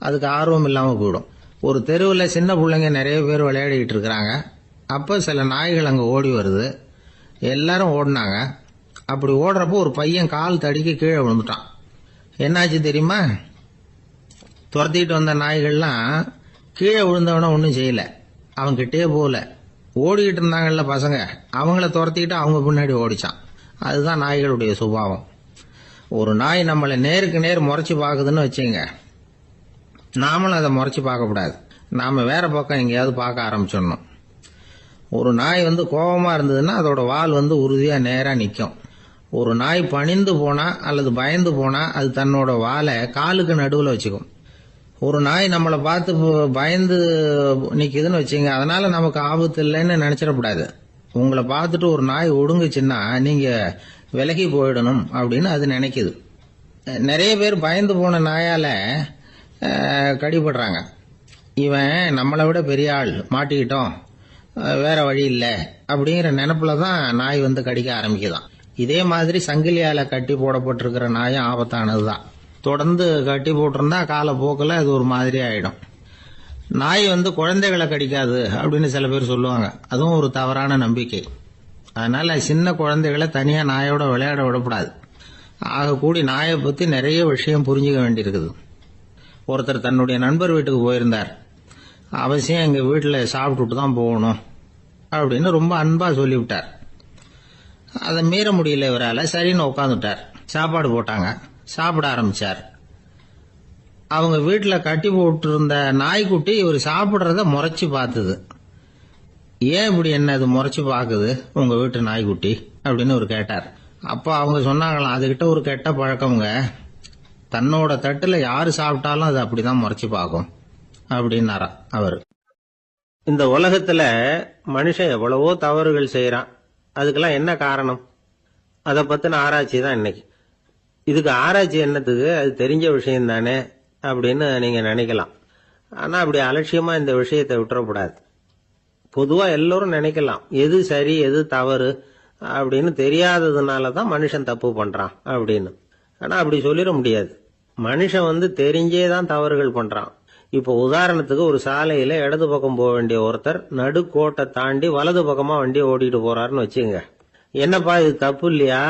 அதுக்கு ஆர்வம் இல்லாம போயிடும். ஒரு தெருவில் சின்ன பிள்ளைங்க நிறைய பேர் விளையாடிக்கிட்டு இருக்கிறாங்க. அப்போ சில நாய்கள் அங்கே ஓடி வருது. எல்லாரும் ஓடினாங்க. அப்படி ஓடுறப்போ ஒரு பையன் கால் தடிக்க கீழே விழுந்துட்டான். என்னாச்சு தெரியுமா? துரத்திட்டு வந்த நாய்கள்லாம் கீழே விழுந்தவன ஒன்றும் செய்யல, அவன் கிட்டே போகல. ஓடிக்கிட்டு இருந்தாங்கல்ல பசங்க, அவங்கள துரத்திக்கிட்டு அவங்க பின்னாடி ஓடிச்சான். அதுதான் நாய்களுடைய சுபாவம். ஒரு நாய் நம்மளை நேருக்கு நேர் முறைச்சு பாக்குதுன்னு வச்சுங்க, நாமளும் அதை முறைச்சு பார்க்க கூடாது. நாம வேற பக்கம் எங்கேயாவது பார்க்க ஆரம்பிச்சிடணும். ஒரு நாய் கோபமா இருந்ததுன்னா அதோட வால் உறுதியா நேரா நிற்கும். ஒரு நாய் பணிந்து போனா அல்லது பயந்து போனா அது தன்னோட வாலை காலுக்கு நடுவில் வச்சுக்கும். ஒரு நாய் நம்மளை பார்த்து பயந்து நிக்குதுன்னு வச்சுங்க, அதனால நமக்கு ஆபத்து இல்லைன்னு நினைச்சிடக்கூடாது. உங்களை பார்த்துட்டு ஒரு நாய் ஒடுங்குச்சுன்னா நீங்க விலகி போயிடணும் அப்படின்னு அது நினைக்குது. நிறைய பேர் பயந்து போன நாயால கடிபடுறாங்க. இவன் நம்மளை விட பெரிய ஆள், மாட்டிக்கிட்டோம், வேற வழி இல்லை அப்படிங்கிற நினைப்புல தான் நாய் கடிக்க ஆரம்பிக்குதான். இதே மாதிரி சங்கிலியால கட்டி போடப்பட்டிருக்கிற நாயும் ஆபத்தானதுதான். தொடர்ந்து கட்டி போட்டிருந்தா காலப்போக்கில் அது ஒரு மாதிரி ஆயிடும். நாய் குழந்தைகளை கடிக்காது அப்படின்னு சில பேர் சொல்லுவாங்க. அதுவும் ஒரு தவறான நம்பிக்கை. அதனால சின்ன குழந்தைகளை தனியா நாயோட விளையாட விடக்கூடாது. ஆக கூடி நாயை பத்தி நிறைய விஷயம் புரிஞ்சுக்க வேண்டியிருக்குது. ஒருத்தர் தன்னுடைய நண்பர் வீட்டுக்கு போயிருந்தார். அவசியம் எங்க வீட்டில் சாப்பிட்டுட்டு தான் போகணும் அப்படின்னு ரொம்ப அன்பா சொல்லிவிட்டார். அதை மீற முடியல இவரால். சரின்னு உட்காந்துட்டார். சாப்பாடு போட்டாங்க, சாப்பிட ஆரம்பிச்சார். அவங்க வீட்டில் கட்டி போட்டு இருந்த நாய்க்குட்டி இவர் சாப்பிட்றத முறைச்சு பார்த்தது. ஏன் இப்படி என்ன அது முறைச்சு பார்க்குது உங்க வீட்டு நாய்க்குட்டி அப்படின்னு அவர் கேட்டார். அப்போ அவங்க சொன்னாங்களாம், அதுகிட்ட ஒரு கெட்ட பழக்கம்ங்க, தன்னோட தட்டுல யாரு சாப்பிட்டாலும் அது அப்படிதான் முறைச்சு பார்க்கும் அப்படின்னாரா அவர். இந்த உலகத்துல மனுஷன் எவ்வளவோ தவறுகள் செய்யறான். அதுக்கெல்லாம் என்ன காரணம்? அதை பத்தின ஆராய்ச்சி தான் இன்னைக்கு. இதுக்கு ஆராய்ச்சி என்னத்துக்கு, அது தெரிஞ்ச விஷயம் தானே அப்படின்னு நீங்க நினைக்கலாம். ஆனா அப்படி அலட்சியமா இந்த விஷயத்தை விட்டுறக்கூடாது. பொதுவா எல்லோரும் நினைக்கலாம் எது சரி எது தவறு அப்படின்னு தெரியாததுனாலதான் மனுஷன் தப்பு பண்றான் அப்படின்னு. ஆனா அப்படி சொல்லிட முடியாது. மனுஷன் தெரிஞ்சேதான் தவறுகள் பண்றான். இப்போ உதாரணத்துக்கு ஒரு சாலையில இடது பக்கம் போக வேண்டிய ஒருத்தர் நடுக்கோட்டை தாண்டி வலது பக்கமா வண்டியை ஓட்டிட்டு போறாருன்னு வச்சுங்க. என்னப்பா இது தப்பு இல்லையா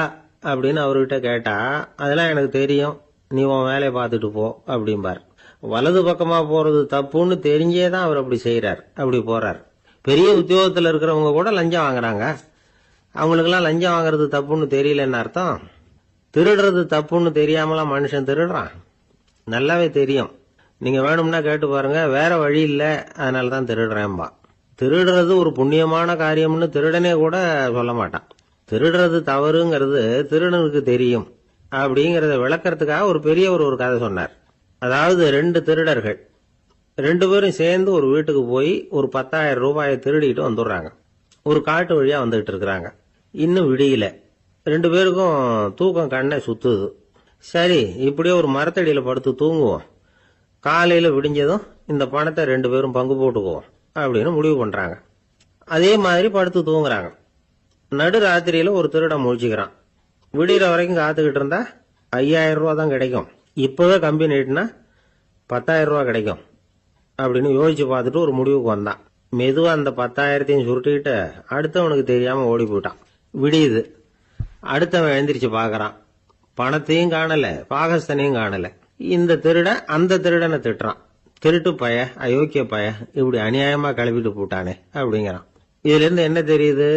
அப்படின்னு அவர்கிட்ட கேட்டா, அதெல்லாம் எனக்கு தெரியும், நீ உன் வேலையை பார்த்துட்டு போ அப்படிம்பார். வலது பக்கமா போறது தப்புன்னு தெரிஞ்சேதான் அவர் அப்படி செய்யறார், அப்படி போறார். பெரிய உத்தியோகத்துல இருக்கிறவங்க கூட லஞ்சம் வாங்குறாங்க. அவங்களுக்கெல்லாம் லஞ்சம் வாங்குறது தப்புன்னு தெரியலன்னு அர்த்தம். திருடுறது தப்புன்னு தெரியாமலாம் மனுஷன் திருடுறான். நல்லாவே தெரியும். நீங்க வேணும்னா கேட்டு பாருங்க, வேற வழி இல்ல அதனாலதான் திருடுறேன்பா. திருடுறது ஒரு புண்ணியமான காரியம்னு திருடனே கூட சொல்ல மாட்டான். திருடுறது தவறுங்கிறது திருடனுக்கு தெரியும் அப்படிங்கறத விளக்கறதுக்காக ஒரு பெரியவர் ஒரு கதை சொன்னார். அதாவது 2 திருடர்கள் 2 பேரும் சேர்ந்து ஒரு வீட்டுக்கு போய் ஒரு 10,000 ரூபாயை திருடிட்டு வந்துடுறாங்க. ஒரு காட்டு வழியா வந்துகிட்டு இருக்கிறாங்க. இன்னும் விடியல. 2 பேருக்கும் தூக்கம் கண்ணை சுத்துது. சரி, இப்படியே ஒரு மரத்தடியில படுத்து தூங்குவோம், காலையில விடிஞ்சதும் இந்த பணத்தை 2 பேரும் பங்கு போட்டுக்குவோம் அப்படின்னு முடிவு பண்றாங்க. அதே மாதிரி படுத்து தூங்குறாங்க. நடு ராத்திரியில ஒரு திருடன் முழிச்சுக்கிறான். விடிகிற வரைக்கும் காத்துக்கிட்டு இருந்தா 5,000 ரூபா தான் கிடைக்கும், இப்பவே கம்பி நீட்டினா 10,000 ரூபா கிடைக்கும் அப்படின்னு யோசிச்சு பார்த்துட்டு ஒரு முடிவுக்கு வந்தான். மெதுவா அந்த 10,000த்தையும் சுருட்டிக்கிட்டு அடுத்தவனுக்கு தெரியாம ஓடி போயிட்டான். விடியுது. அடுத்தவன் எழுந்திரிச்சு பாக்குறான். பணத்தையும் காணல, பாகஸ்தனையும் காணல. இந்த திருடன் அந்த திருடனை திட்டுறான். திருட்டு பய, அயோக்கிய பய, இப்படி அநியாயமா கிளப்பிட்டு போட்டானே அப்படிங்கிறான். இதுல இருந்து என்ன தெரியுது?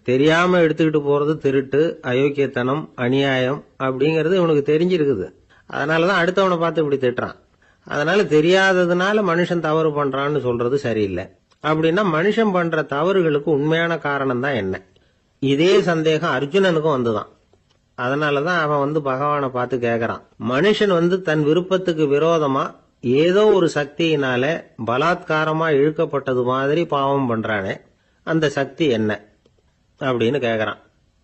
தெரியாம எடுத்துக்கிட்டு போறது திருட்டு, அயோக்கியத்தனம், அநியாயம் அப்படிங்கறது இவனுக்கு தெரிஞ்சிருக்குது. அதனாலதான் அடுத்தவனை பார்த்து இப்படி திட்டுறான். அதனால தெரியாததுனால மனுஷன் தவறு பண்றான்னு சொல்றது சரியில்லை. அப்படின்னா மனுஷன் பண்ற தவறுகளுக்கு உண்மையான காரணம் தான் என்ன? இதே சந்தேகம் அர்ஜுனனுக்கும் வந்துதான். அதனாலதான் அவன் பகவானை பார்த்து கேக்குறான், மனுஷன் தன் விருப்பத்துக்கு விரோதமா ஏதோ ஒரு சக்தியினால பலாத்காரமா இழுக்கப்பட்டது மாதிரி பாவம் பண்றானே, அந்த சக்தி என்ன அப்படின்னு கேக்குறான்.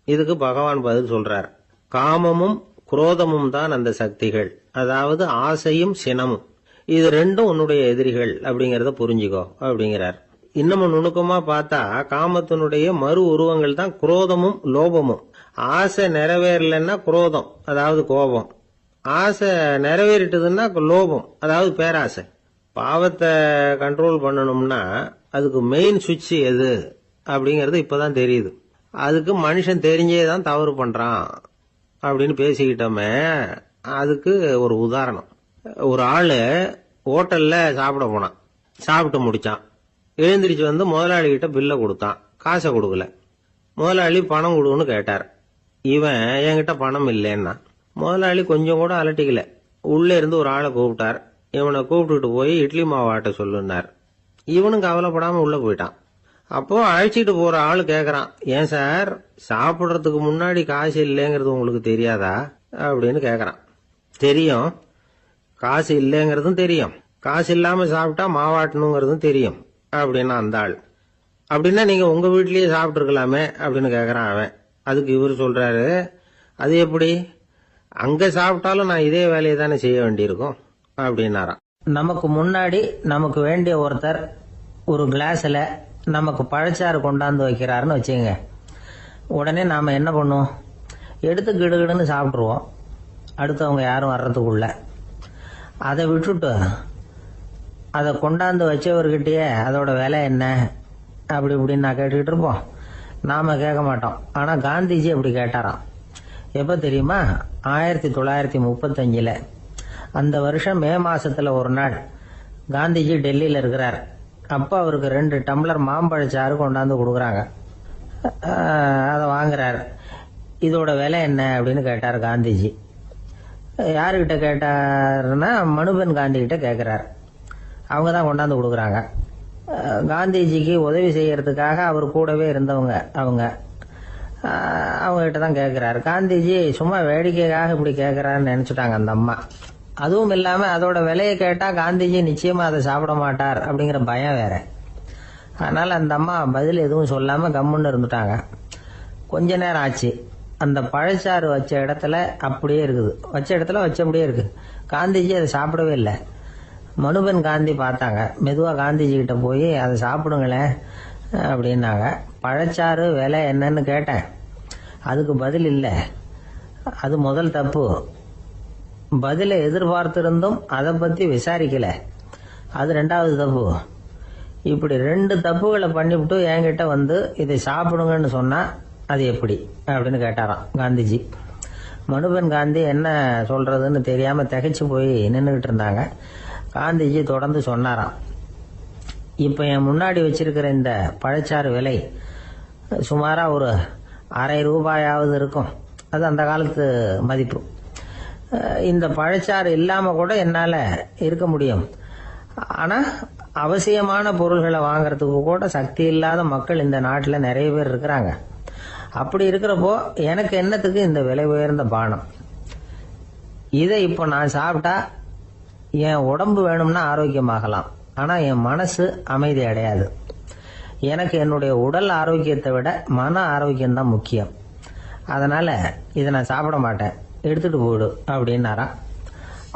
இதுக்கு பகவான் பதில் சொல்றார், காமமும் குரோதமும் தான் அந்த சக்திகள், அதாவது ஆசையும் சினமும். இது 2ம் உன்னுடைய எதிரிகள் அப்படிங்கறத புரிஞ்சுக்கோ அப்படிங்கிறார். இன்னமும் நுணுக்கமா பார்த்தா காமத்தினுடைய மறு உருவங்கள் தான் குரோதமும் லோபமும். ஆசை நிறைவேறலன்னா குரோதம், அதாவது கோபம். ஆசை நிறைவேறிட்டதுன்னா லோபம், அதாவது பேராசை. பாவத்தை கண்ட்ரோல் பண்ணணும்னா அதுக்கு மெயின் சுவிட்ச் எது அப்படிங்கறது இப்பதான் தெரியுது. அதுக்கு மனுஷன் தெரிஞ்சேதான் தவறு பண்றான் அப்படின்னு பேசிக்கிட்டோமே. அதுக்கு ஒரு உதாரணம். ஒரு ஆளு ஹோட்டல்ல சாப்பிட போனான். சாப்பிட்டு முடிச்சான். எழுந்திரிச்சு முதலாளி கிட்ட பில்ல கொடுத்தான். காசை கொடுக்கல. முதலாளி பணம் கொடுன்னு கேட்டார். இவன் என்கிட்ட பணம் இல்லைன்னா. முதலாளி கொஞ்சம் கூட அலட்டிக்கல. உள்ள இருந்து ஒரு ஆளை கூப்பிட்டார். இவனை கூப்பிட்டுட்டு போய் இட்லி மாவு ஆட்ட சொல்லுன்னார். இவனும் கவலைப்படாம உள்ள போயிட்டான். அப்போ அழைச்சிட்டு போற ஆளு கேக்குறான், ஏன் சார் சாப்பிடுறதுக்கு முன்னாடி காசு இல்லைங்கிறது உங்களுக்கு தெரியாதா அப்படின்னு கேக்குறான். தெரியும், காசு இல்லைங்கிறதும் தெரியும், காசு இல்லாம சாப்பிட்டா மாவாட்டணுங்கிறதும் தெரியும் அப்படின்னா அந்த ஆள். அப்படின்னா நீங்க உங்க வீட்லயே சாப்பிட்டு இருக்கலாமே அப்படின்னு கேக்குறான் அவன். அதுக்கு இவர் சொல்றாரு, அது எப்படி, அங்க சாப்பிட்டாலும் நான் இதே வேலையை தானே செய்ய வேண்டியிருக்கும் அப்படின்னாராம். நமக்கு முன்னாடி நமக்கு வேண்டிய ஒருத்தர் ஒரு கிளாஸ்ல நமக்கு பழச்சாறு கொண்டாந்து வைக்கிறாருன்னு வச்சுங்க. உடனே நாம என்ன பண்ணுவோம், எடுத்து கிடுகிடுன்னு சாப்பிட்ருவோம் அடுத்தவங்க யாரும் வர்றதுக்குள்ள. அதை விட்டுட்டு அதை கொண்டாந்து வச்சவர்கிட்டயே அதோட விலை என்ன அப்படி இப்படின்னு நான் கேட்டுக்கிட்டு இருப்போம். நாம கேட்க மாட்டோம். ஆனா காந்திஜி அப்படி கேட்டாராம். எப்ப தெரியுமா, 1935 அந்த வருஷம் மே மாசத்துல ஒரு நாள் காந்திஜி டெல்லியில இருக்கிறார். அப்ப அவருக்கு 2 டம்ளர் மாம்பழச்சாறு கொண்டாந்து கொடுக்குறாங்க. அதை வாங்குறாரு. இதோட விலை என்ன அப்படின்னு கேட்டார் காந்திஜி. யாருக்கிட்ட கேட்டாருன்னா மனுபென் காந்தி கிட்ட கேட்கிறார். அவங்க தான் கொண்டாந்து கொடுக்குறாங்க. காந்திஜிக்கு உதவி செய்யறதுக்காக அவர் கூடவே இருந்தவங்க அவங்ககிட்ட தான் கேட்கிறாரு. காந்திஜி சும்மா வேடிக்கைக்காக இப்படி கேட்கிறாருன்னு நினைச்சுட்டாங்க அந்த அம்மா. அதுவும் இல்லாம அதோட விலையை கேட்டா காந்திஜி நிச்சயமா அதை சாப்பிட மாட்டார் அப்படிங்கிற பயம் வேற. அதனால அந்த அம்மா பதில் எதுவும் சொல்லாம கம்முன்னு இருந்துட்டாங்க. கொஞ்ச நேரம் ஆச்சு. அந்த பழச்சாறு வச்ச இடத்துல அப்படியே இருக்குது, வச்ச இடத்துல வச்சபடியே இருக்கு. காந்திஜி அதை சாப்பிடவே இல்லை. மனுபென் காந்தி பார்த்தாங்க. மெதுவா காந்திஜி கிட்ட போய் அதை சாப்பிடுங்களேன் அப்படின்னாங்க. பழச்சாறு விலை என்னன்னு கேட்டேன், அதுக்கு பதில் இல்லை. அது முதல் தப்பு. பதிலை எதிர்பார்த்திருந்தும் அதை பத்தி விசாரிக்கல, அது 2வது தப்பு. இப்படி 2 தப்புகளை பண்ணிவிட்டு என்கிட்ட வந்து இதை சாப்பிடுங்கன்னு சொன்னா அது எப்படி அப்படின்னு கேட்டாராம் காந்திஜி. மனுபென் காந்தி என்ன சொல்றதுன்னு தெரியாம திகைச்சு போய் நின்றுகிட்டு இருந்தாங்க. காந்திஜி தொடர்ந்து சொன்னாராம், இப்ப என் முன்னாடி வச்சிருக்கிற இந்த பழச்சாறு விலை சுமாரா ஒரு ₹1/2 இருக்கும். அது அந்த காலத்து மதிப்பு. இந்த பழச்சாறு இல்லாம கூட என்னால இருக்க முடியும். ஆனா அவசியமான பொருள்களை வாங்கறதுக்கு கூட சக்தி இல்லாத மக்கள் இந்த நாட்டில் நிறைய பேர் இருக்கிறாங்க. அப்படி இருக்கிறப்போ எனக்கு என்னத்துக்கு இந்த விலை உயர்ந்த பானம்? இதை இப்போ நான் சாப்பிட்டா என் உடம்பு வேணும்னா ஆரோக்கியமாகலாம், ஆனா என் மனசு அமைதி அடையாது. எனக்கு என்னுடைய உடல் ஆரோக்கியத்தை விட மன ஆரோக்கியம் தான் முக்கியம். அதனால இதை நான் சாப்பிட மாட்டேன், எடுத்துட்டு போயிடு அப்படின்னாராம்.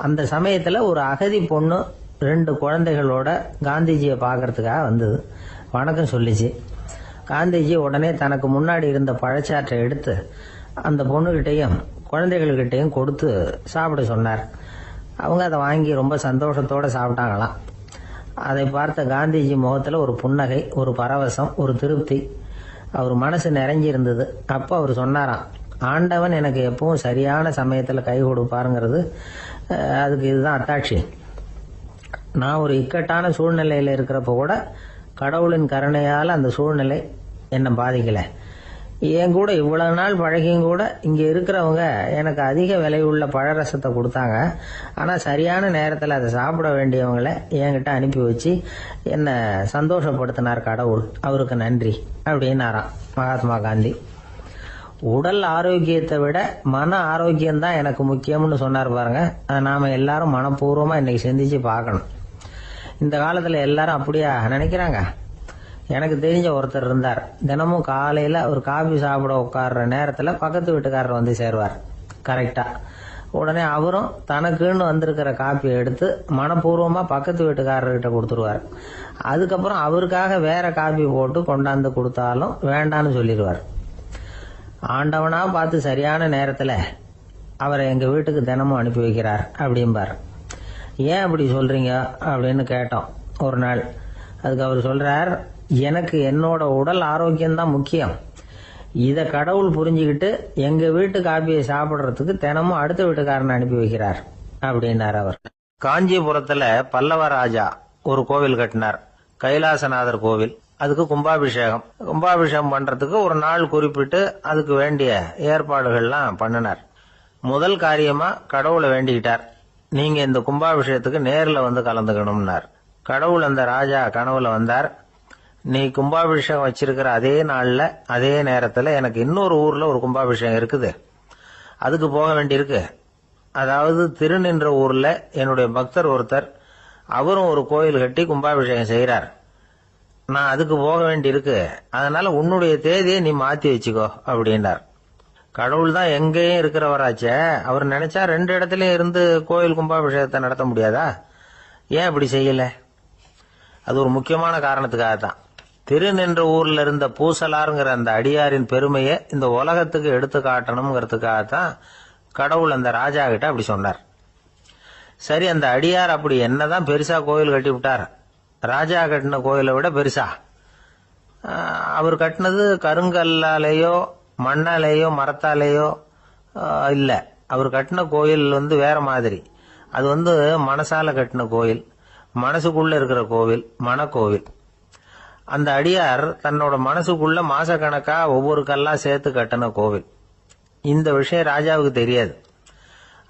அந்த சமயத்துல ஒரு அகதி பொண்ணு 2 குழந்தைகளோட காந்திஜியை பார்க்கறதுக்காக வந்தது. வணக்கம் சொல்லிச்சு. காந்திஜி உடனே தனக்கு முன்னாடி இருந்த பழச்சாற்றை எடுத்து அந்த பொண்ணுகிட்டையும் குழந்தைகள்கிட்டையும் கொடுத்து சாப்பிட சொன்னார். அவங்க அதை வாங்கி ரொம்ப சந்தோஷத்தோட சாப்பிட்டாங்களாம். அதை பார்த்த காந்திஜி முகத்துல ஒரு புன்னகை, ஒரு பரவசம், ஒரு திருப்தி. அவர் மனசு நிறைஞ்சி இருந்தது. அப்போ அவர் சொன்னாராம், ஆண்டவன் எனக்கு எப்பவும் சரியான சமயத்துல கை கொடுப்பாருங்கிறது அதுக்கு இதுதான் அத்தாட்சி. நான் ஒரு இக்கட்டான சூழ்நிலையில இருக்கிறப்ப கூட கடவுளின் கருணையால அந்த சூழ்நிலை என்னை பாதிக்கல. என் கூட இவ்வளவு நாள் பழகியும் கூட இங்க இருக்கிறவங்க எனக்கு அதிக விலை உள்ள பழரசத்தை கொடுத்தாங்க. ஆனா சரியான நேரத்துல அதை சாப்பிட வேண்டியவங்களை என்கிட்ட அனுப்பி வச்சு என்ன சந்தோஷப்படுத்தினார் கடவுள், அவருக்கு நன்றி அப்படின்னாராம் மகாத்மா காந்தி. உடல் ஆரோக்கியத்தை விட மன ஆரோக்கியம் தான் எனக்கு முக்கியம்னு சொன்னார் பாருங்க. அதை நாம எல்லாரும் மனப்பூர்வமா இன்னைக்கு சிந்திச்சு பார்க்கணும். இந்த காலத்துல எல்லாரும் அப்படியா நினைக்கிறாங்க? எனக்கு தெரிஞ்ச ஒருத்தர் இருந்தார். தினமும் காலையில ஒரு காபி சாப்பிட உட்கார்ற நேரத்துல பக்கத்து வீட்டுக்காரர் வந்து சேருவார் கரெக்டா. உடனே அவரும் தனக்குன்னு வந்திருக்கிற காப்பியை எடுத்து மனப்பூர்வமா பக்கத்து வீட்டுக்காரர்கிட்ட கொடுத்துருவார். அதுக்கப்புறம் அவருக்காக வேற காபி போட்டு கொண்டாந்து கொடுத்தாலும் வேண்டான்னு சொல்லிடுவார். ஆண்டவனா பார்த்து சரியான நேரத்துல அவரை எங்க வீட்டுக்கு தினமும் அனுப்பி வைக்கிறார் அப்படிம்பார். ஏன் அப்படி சொல்றீங்க அப்படின்னு கேட்டோம் ஒரு நாள். அதுக்கு அவர் சொல்றார், எனக்கு என்னோட உடல் ஆரோக்கியம்தான் முக்கியம். இத கடவுள் புரிஞ்சுக்கிட்டு எங்க வீட்டு காப்பியை சாப்பிடுறதுக்கு தினமும் அடுத்த வீட்டுக்காரனை அனுப்பி வைக்கிறார் அப்படின்னார் அவர். காஞ்சிபுரத்துல பல்லவ ராஜா ஒரு கோவில் கட்டினார், கைலாசநாதர் கோவில். அதுக்கு கும்பாபிஷேகம் பண்றதுக்கு ஒரு நாள் குறிப்பிட்டு அதுக்கு வேண்டிய ஏற்பாடுகள்லாம் பண்ணினார். முதல் காரியமா கடவுளை வேண்டிக்கிட்டார், நீங்க இந்த கும்பாபிஷேகத்துக்கு நேர்ல வந்து கலந்துக்கணும்னார். கடவுள் அந்த ராஜா கனவுல வந்தார். நீ கும்பாபிஷேகம் வச்சிருக்கிற அதே நாள்ல அதே நேரத்துல எனக்கு இன்னொரு ஊர்ல ஒரு கும்பாபிஷேகம் இருக்குது, அதுக்கு போக வேண்டியிருக்கு. அதாவது திருநின்ற ஊர்ல என்னுடைய பக்தர் ஒருத்தர், அவரும் ஒரு கோயில் கட்டி கும்பாபிஷேகம் செய்யறார். நான் அதுக்கு போக வேண்டியிருக்கு, அதனால உன்னுடைய தேதியை நீ மாத்தி வச்சுக்கோ அப்படின்னார். கடவுள் தான் எங்கேயும் இருக்கிறவராச்சே, அவர் நினைச்சா 2 இடத்துலயும் இருந்து கோயில் கும்பாபிஷேகத்தை நடத்த முடியாதா? ஏன் இப்படி செய்யல? அது ஒரு முக்கியமான காரணத்துக்காக தான். திருநின்ற ஊர்ல இருந்த பூசலாருங்கிற அந்த அடியாரின் பெருமையை இந்த உலகத்துக்கு எடுத்து காட்டணுங்கிறதுக்காகத்தான் கடவுள் அந்த ராஜா கிட்ட அப்படி சொன்னார். சரி, அந்த அடியார் அப்படி என்னதான் பெருசா கோயில் கட்டி விட்டார்? ராஜா கட்டின கோயிலை விட பெருசா? அவர் கட்டினது கருங்கல்லாலேயோ மண்ணாலேயோ மரத்தாலேயோ இல்ல. அவர் கட்டின கோயில் வேற மாதிரி. அது மனசால கட்டின கோயில், மனசுக்குள்ள இருக்கிற கோவில், மனக்கோவில். அந்த அடியார் தன்னோட மனசுக்குள்ள மாசக்கணக்கா ஒவ்வொரு கல்லா சேர்த்து கட்டின கோவில். இந்த விஷயம் ராஜாவுக்கு தெரியாது.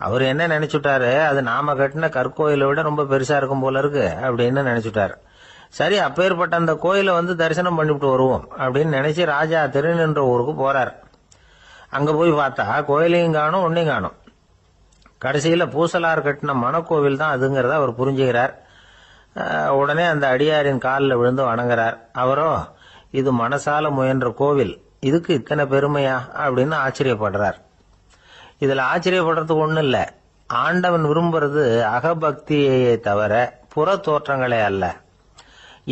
அவர் என்ன நினைச்சுட்டாரு, அது நாம கட்டின கற்கோயிலை விட ரொம்ப பெருசா இருக்கும் போல இருக்கு அப்படின்னு நினைச்சுட்டாரு. சரி, அப்பேற்பட்ட அந்த கோயிலை தரிசனம் பண்ணிவிட்டு வருவோம் அப்படின்னு நினைச்சு ராஜா திருநின்ற ஊருக்கு போறார். அங்க போய் பார்த்தா கோயிலையும் காணும், ஒன்னையும் காணும். கடைசியில பூசலார் கட்டின மனக்கோவில் தான் அதுங்கிறத அவர் புரிஞ்சுக்கிறார். உடனே அந்த அடியாரின் காலில் விழுந்து வணங்குறார். அவரோ, இது மனசால முயன்ற கோவில், இதுக்கு இத்தனை பெருமையா அப்படின்னு ஆச்சரியப்படுறார். இதுல ஆச்சரியப்படுறதுக்கு ஒண்ணும் இல்ல. ஆண்டவன் விரும்புறது அகபக்தியை தவிர புற தோற்றங்களே அல்ல.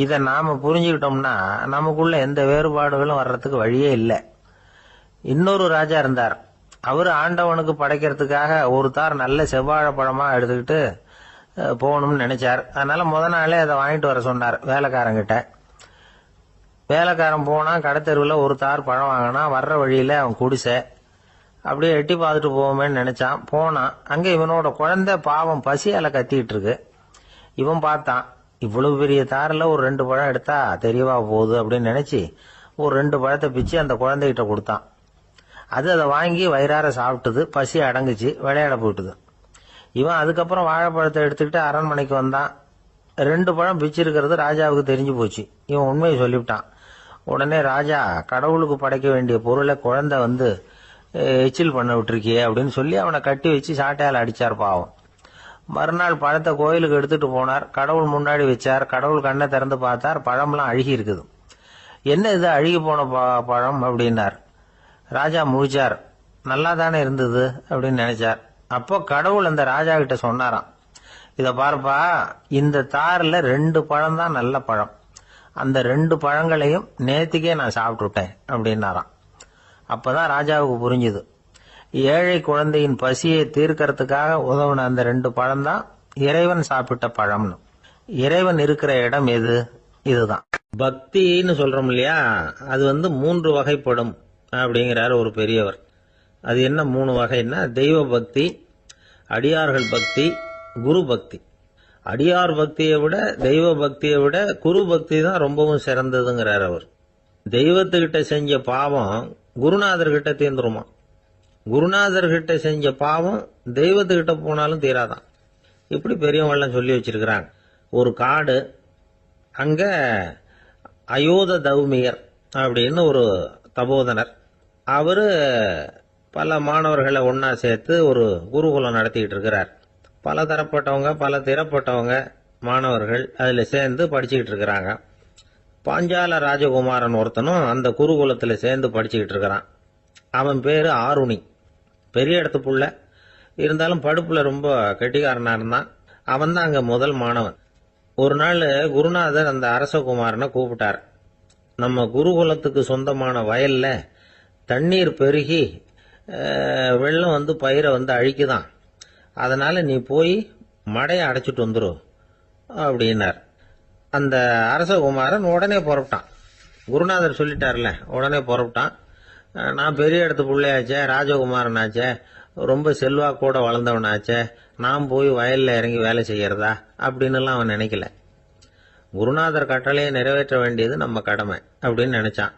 இதை நாம புரிஞ்சுக்கிட்டோம்னா நமக்குள்ள எந்த வேறுபாடுகளும் வர்றதுக்கு வழியே இல்லை. இன்னொரு ராஜா இருந்தார். அவரு ஆண்டவனுக்கு படைக்கிறதுக்காக ஒரு தார் நல்ல செவ்வாழைப்பழமா எடுத்துக்கிட்டு போகணும்னு நினைச்சார். அதனால நாளே அதை வாங்கிட்டு வர சொன்னார் வேலைக்காரங்கிட்ட. வேலைக்காரன் போனா கடைத்தெருவில் ஒரு தார் பழம் வாங்கினா. வர்ற வழியில அவன் குடிசை. அப்படியே எட்டி பார்த்துட்டு போவோமேன்னு நினைச்சான். போனான். அங்க இவனோட குழந்தை பாவம் பசியால கத்திட்டு இருக்கு. இவன் பார்த்தான், இவ்வளவு பெரிய தாரில் ஒரு 2 பழம் எடுத்தா தெரியவா போகுது அப்படின்னு நினைச்சு ஒரு 2 பழத்தை பிச்சு அந்த குழந்தைகிட்ட கொடுத்தான். அது அதை வாங்கி வயிறார சாப்பிட்டது. பசி அடங்குச்சு, விளையாட போயிட்டுது. இவன் அதுக்கப்புறம் வாழைப்பழத்தை எடுத்துக்கிட்டு அரண்மனைக்கு வந்தான். 2 பழம் பிச்சிருக்கிறது ராஜாவுக்கு தெரிஞ்சு போச்சு. இவன் உண்மையை சொல்லிவிட்டான். உடனே ராஜா, கடவுளுக்கு படைக்க வேண்டிய பொருளை குழந்தை எச்சில் பண்ண விட்டுருக்கியே அப்படின்னு சொல்லி அவனை கட்டி வச்சு சாட்டையால் அடிச்சார் பாவம். மறுநாள் பழத்தை கோயிலுக்கு எடுத்துட்டு போனார். கடவுள் முன்னாடி வச்சார். கடவுள் கண்ணை திறந்து பார்த்தார், பழம்லாம் அழுகி இருக்குது. என்ன இது அழுகி போன பழம் அப்படின்னார். ராஜா முழிச்சார். நல்லா தானே இருந்தது அப்படின்னு நினைச்சார். அப்போ கடவுள் அந்த ராஜா கிட்ட சொன்னாராம், இத பாருப்பா, இந்த தாரில் 2 பழம் தான் நல்ல பழம். அந்த 2 பழங்களையும் நேத்திக்கே நான் சாப்பிட்டுட்டேன் அப்படின்னாராம். அப்பதான் ராஜாவுக்கு புரிஞ்சுது, ஏழை குழந்தையின் பசியை தீர்க்கறதுக்காக உதவுன அந்த 2 பழம் தான் இறைவன் சாப்பிட்ட பழம்னு. இறைவன் இருக்கிற இடம் எது? இதுதான் பக்தின்னு சொல்றோம் இல்லையா. அது 3 வகைப்படும் அப்படிங்கிறார் ஒரு பெரியவர். அது என்ன 3 வகைன்னா, தெய்வ பக்தி, அடியார்கள் பக்தி, குரு பக்தி. அடியார் பக்தியை விட தெய்வ பக்தியை விட குரு பக்தி தான் ரொம்பவும் சிறந்ததுங்கிறார் அவர். தெய்வத்துக்கிட்ட செஞ்ச பாவம் குருநாதர்கிட்ட தீர்ந்துருமா. குருநாதர்கிட்ட செஞ்ச பாவம் தெய்வத்துக்கிட்ட போனாலும் தீராதான். இப்படி பெரியவங்களாம் சொல்லி வச்சிருக்கிறாங்க. ஒரு காடு, அங்க அயோத தௌமியர் அப்படின்னு ஒரு தபோதனர். அவரு பல மாணவர்களை ஒன்னா சேர்த்து ஒரு குருகுலம் நடத்திக்கிட்டு இருக்கிறார். பல தரப்பட்டவங்க, பல திறப்பட்டவங்க மாணவர்கள் அதுல சேர்ந்து படிச்சுக்கிட்டு இருக்கிறாங்க. பாஞ்சால ராஜகுமாரன் ஒருத்தனும் அந்த குருகுலத்துல சேர்ந்து படிச்சுக்கிட்டு இருக்கிறான். அவன் பேரு ஆருணி. பெரிய இடத்து புள்ள, இருந்தாலும் படுப்புல ரொம்ப கெட்டிக்காரனா இருந்தான். அவன் தான் அங்க முதல் மாணவன். ஒரு நாள் குருநாதர் அந்த அரசகுமாரனை கூப்பிட்டார். நம்ம குருகுலத்துக்கு சொந்தமான வயல்ல தண்ணீர் பெருகி வெள்ளம் பயிரை அழிக்குதான். அதனால நீ போய் மடையை அடைச்சிட்டு வந்துரு அப்படின்னார். அந்த அரசகுமாரன் உடனே புறப்பட்டான். குருநாதர் சொல்லிட்டார்ல, உடனே புறப்பட்டான். நான் பெரிய இடத்து பிள்ளையாச்சே, ராஜகுமாரன் ஆச்சே, ரொம்ப செல்வா கூட வளர்ந்தவனாச்சே, நான் போய் வயல்ல இறங்கி வேலை செய்யறதா அப்படின்னு அவன் நினைக்கல. குருநாதர் கட்டளையை நிறைவேற்ற வேண்டியது நம்ம கடமை அப்படின்னு நினைச்சான்.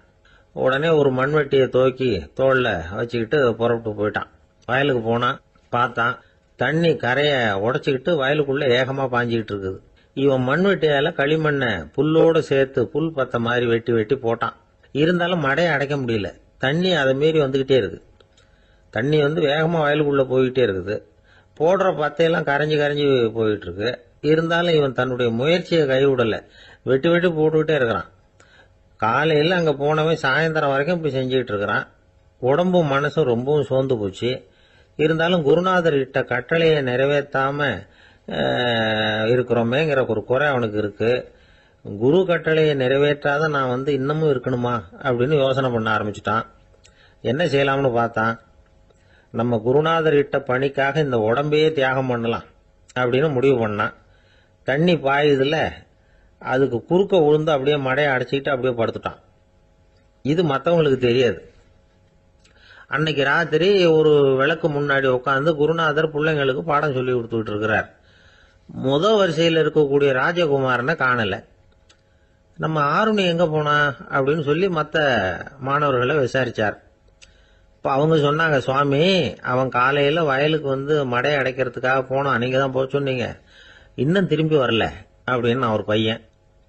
உடனே ஒரு மண்வெட்டியை தூக்கி தோல்ல வச்சுக்கிட்டு புறப்பட்டு போயிட்டான். வயலுக்கு போனான். பார்த்தான், தண்ணி கரையை உடைச்சிக்கிட்டு வயலுக்குள்ள ஏகமா பாஞ்சிக்கிட்டு இருக்குது. இவன் மண்வெட்டியால களிமண்ணை புல்லோட சேர்த்து புல் பத்த மாதிரி வெட்டி வெட்டி போட்டான். இருந்தாலும் மடையை அடைக்க முடியல. தண்ணி அதை மீறி வந்துகிட்டே இருக்கு. தண்ணி வேகமா வயலுக்குள்ள போயிட்டே இருக்குது. போடுற பத்தையெல்லாம் கரைஞ்சி கரைஞ்சி போயிட்டு இருக்கு. இருந்தாலும் இவன் தன்னுடைய முயற்சியை கைவிடல. வெட்டி வெட்டி போட்டுக்கிட்டே இருக்கிறான். காலையில் அங்கே போனவன் சாயந்தரம் வரைக்கும் இப்படி செஞ்சுக்கிட்டு இருக்கிறான். உடம்பும் மனசும் ரொம்பவும் சோர்ந்து போச்சு. இருந்தாலும் குருநாதர் இட்ட கட்டளையை நிறைவேற்றாம இருக்கிறோமேங்கிற ஒரு குறை அவனுக்கு இருக்கு. குரு கட்டளையை நிறைவேற்றாத நான் இன்னமும் இருக்கணுமா அப்படின்னு யோசனை பண்ண ஆரம்பிச்சுட்டான். என்ன செய்யலாம்னு பார்த்தான். நம்ம குருநாதர் இட்ட பணிக்காக இந்த உடம்பையே தியாகம் பண்ணலாம் அப்படின்னு முடிவு பண்ணான். தண்ணி பாயுதுல, அதுக்கு குறுக்க விழுந்து அப்படியே மடையை அடைச்சிக்கிட்டு அப்படியே படுத்துட்டான். இது மற்றவங்களுக்கு தெரியாது. அன்னைக்கு ராத்திரி ஒரு விளக்கு முன்னாடி உட்காந்து குருநாதர் பிள்ளைங்களுக்கு பாடம் சொல்லி கொடுத்துட்டு இருக்கிறார். முதல் வரிசையில் இருக்கக்கூடிய ராஜகுமாரனை காணல. நம்ம ஆருணி எங்க போனா அப்படின்னு சொல்லி மற்ற மாணவர்களை விசாரிச்சார். இப்போ அவங்க சொன்னாங்க, சுவாமி அவன் காலையில் வயலுக்கு மடையை அடைக்கிறதுக்காக போனான், நீங்க தான் போக சொன்னீங்க, இன்னும் திரும்பி வரல அப்படின்னு அவர் பையன்.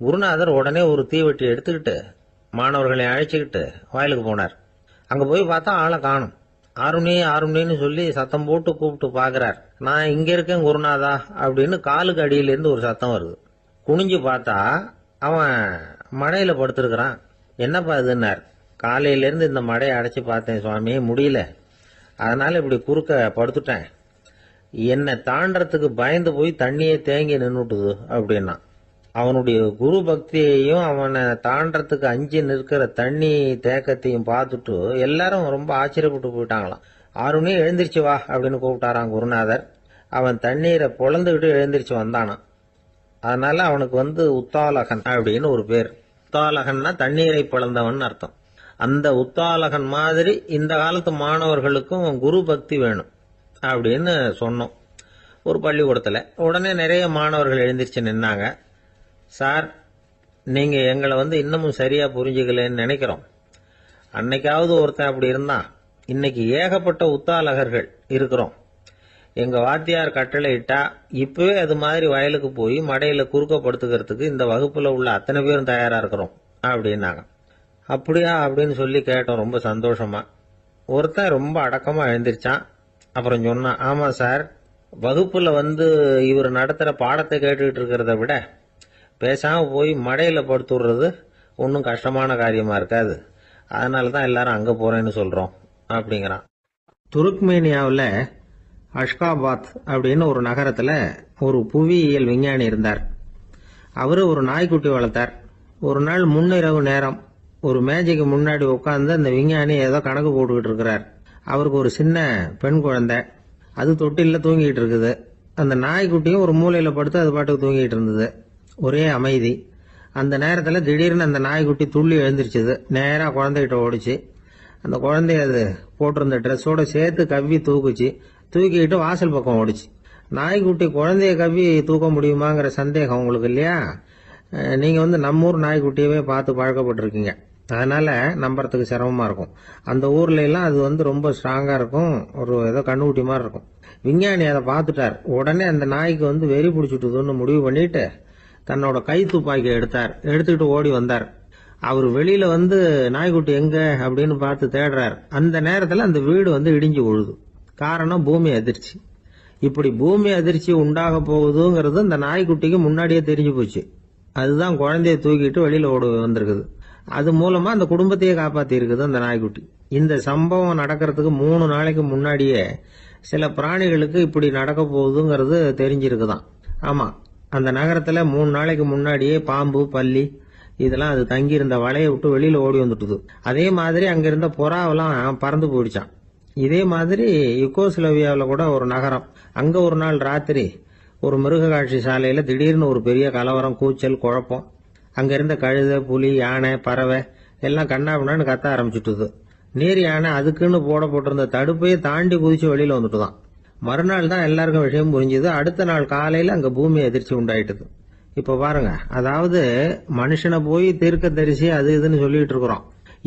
குருநாதர் உடனே ஒரு தீவெட்டி எடுத்துக்கிட்டு மாணவர்களை அழைச்சிக்கிட்டு வயலுக்கு போனார். அங்கே போய் பார்த்தா ஆளை காணும். ஆருணி ஆருணின்னு சொல்லி சத்தம் போட்டு கூப்பிட்டு பார்க்குறார். நான் இங்கே இருக்கேன் குருநாதா அப்படின்னு காலுக்கு அடியிலேருந்து ஒரு சத்தம் வருது. குனிஞ்சு பார்த்தா அவன் மடையில் படுத்திருக்கிறான். என்னப்பா இதுன்னார். காலையிலேருந்து இந்த மடையை அடைச்சி பார்த்தேன் சுவாமி, முடியல, அதனால இப்படி குறுக்க படுத்துட்டேன். என்னை தாண்டறதுக்கு பயந்து போய் தண்ணியே தேங்கி நின்றுட்டுது அப்படின்னா. அவனுடைய குரு பக்தியையும் அவனை தாண்டறதுக்கு அஞ்சு நிற்கிற தண்ணி தேக்கத்தையும் பார்த்துட்டு எல்லாரும் ரொம்ப ஆச்சரியப்பட்டு போயிட்டாங்களாம். ஆருணி எழுந்திரிச்சு வா அப்படின்னு கூப்பிட்டாராம் குருநாதர். அவன் தண்ணீரை பொழந்துக்கிட்டு எழுந்திரிச்சு வந்தானான். அதனால அவனுக்கு உத்தாலகன் அப்படின்னு ஒரு பேர். உத்தாலகன்னா தண்ணீரை பிளந்தவன் அர்த்தம். அந்த உத்தாலகன் மாதிரி இந்த காலத்து மாணவர்களுக்கும் குரு பக்தி வேணும் அப்படின்னு சொன்னோம் ஒரு பள்ளிக்கூடத்தில். உடனே நிறைய மாணவர்கள் எழுந்திரிச்சு நின்னாங்க. சார், நீங்க எங்களை இன்னமும் சரியா புரிஞ்சுக்கலன்னு நினைக்கிறோம். அன்னைக்காவது ஒருத்தன் அப்படி இருந்தான், இன்னைக்கு ஏகப்பட்ட உத்தாலகர்கள் இருக்கிறோம். எங்க வாத்தியார் கட்டளை இட்டா இப்பவே அது மாதிரி வயலுக்கு போய் மடையில குறுக்கப்படுத்துக்கிறதுக்கு இந்த வகுப்புல உள்ள அத்தனை பேரும் தயாரா இருக்கிறோம் அப்படின்னாங்க. அப்படியா அப்படின்னு சொல்லி கேட்டோம் ரொம்ப சந்தோஷமா. ஒருத்தன் ரொம்ப அடக்கமா எழுந்திருச்சான். அப்புறம் சொன்னான், ஆமா சார், வகுப்புல இவர் நடத்துற பாடத்தை கேட்டுக்கிட்டு இருக்கிறத விட பேசாம போய் மடையில படுத்துடுறது ஒன்றும் கஷ்டமான காரியமா இருக்காது, அதனால தான் எல்லாரும் அங்க போறேன்னு சொல்றோம் அப்படிங்கிறான். துருக்மேனியாவில் அஷ்காபாத் அப்படின்னு ஒரு நகரத்துல ஒரு புவியியல் விஞ்ஞானி இருந்தார். அவரு ஒரு நாய்க்குட்டி வளர்த்தார். ஒரு நாள் முன்னிரவு நேரம் ஒரு மேஜைக்கு முன்னாடி உட்காந்து அந்த விஞ்ஞானி ஏதோ கணக்கு போட்டுக்கிட்டு இருக்கிறார். அவருக்கு ஒரு சின்ன பெண் குழந்தை, அது தொட்டில தூங்கிட்டு இருக்குது. அந்த நாய்க்குட்டியும் ஒரு மூலையில படுத்து அது பாட்டுக்கு தூங்கிட்டு இருந்தது. ஒரே அமைதி. அந்த நேரத்தில் திடீர்னு அந்த நாய்க்குட்டி துள்ளி எழுந்திருச்சுது. நேராக குழந்தைகிட்ட ஓடிச்சு. அந்த குழந்தைய அது போட்டிருந்த ட்ரெஸ்ஸோட சேர்த்து கவ்வி தூக்குச்சு. தூக்கிக்கிட்டு வாசல் பக்கம் ஓடிச்சு. நாய்க்குட்டி குழந்தைய கவ்வி தூக்க முடியுமாங்கிற சந்தேகம் உங்களுக்கு இல்லையா? நீங்க நம்ம ஊர் நாய்க்குட்டியவே பார்த்து பழக்கப்பட்டிருக்கீங்க, அதனால நம்புறதுக்கு சிரமமா இருக்கும். அந்த ஊர்ல எல்லாம் அது ரொம்ப ஸ்ட்ராங்கா இருக்கும், ஒரு ஏதோ கண்ணுக்குட்டி மாதிரி இருக்கும். விஞ்ஞானி அதை பார்த்துட்டார். உடனே அந்த நாய்க்கு வெறி பிடிச்சிட்டுதுன்னு முடிவு பண்ணிட்டு தன்னோட கை துப்பாக்கி எடுத்துக்கிட்டு ஓடி வந்தார். அவர் வெளியில நாய்க்குட்டி எங்க அப்படின்னு பார்த்து தேடுறார். அந்த நேரத்தில் அந்த வீடு இடிஞ்சு விழுது. காரணம் பூமி அதிர்ச்சி. இப்படி பூமி அதிர்ச்சி உண்டாக போகுதுங்கிறது அந்த நாய்க்குட்டிக்கு முன்னாடியே தெரிஞ்சு போச்சு. அதுதான் குழந்தைய தூக்கிட்டு வெளியில ஓடி வந்திருக்குது. அது மூலமா அந்த குடும்பத்தையே காப்பாத்தி இருக்குது அந்த நாய்க்குட்டி. இந்த சம்பவம் நடக்கிறதுக்கு 3 நாளைக்கு முன்னாடியே சில பிராணிகளுக்கு இப்படி நடக்க போகுதுங்கிறது தெரிஞ்சிருக்குதான். ஆமா, அந்த நகரத்துல 3 நாளைக்கு முன்னாடியே பாம்பு, பல்லி இதெல்லாம் அது தங்கியிருந்த வலையை விட்டு வெளியில ஓடி வந்துட்டுது. அதே மாதிரி அங்கிருந்த புறாவெல்லாம் பறந்து போயிடுச்சான். இதே மாதிரி யுகோஸ்லோவியாவில் கூட ஒரு நகரம், அங்க ஒரு நாள் ராத்திரி ஒரு மிருக காட்சி சாலையில திடீர்னு ஒரு பெரிய கலவரம், கூச்சல், குழப்பம். அங்க இருந்த கழுதை, புலி, யானை, பறவை எல்லாம் கண்ணாபின்னான்னு கத்த ஆரம்பிச்சுட்டுது. நீர் யானை அதுக்குன்னு போடப்பட்டிருந்த தடுப்பையே தாண்டி குதிச்சு வெளியில வந்துட்டுதான். மறுநாள் தான் எல்லாருக்கும் விஷயம் புரிஞ்சுது. அடுத்த நாள் காலையில அங்க பூமி அதிர்ச்சி உண்டாயிட்டுது. இப்ப பாருங்க, அதாவது மனுஷனை போய் தீர்க்க தரிசி அது இதுன்னு சொல்லிட்டு இருக்கிறோம்.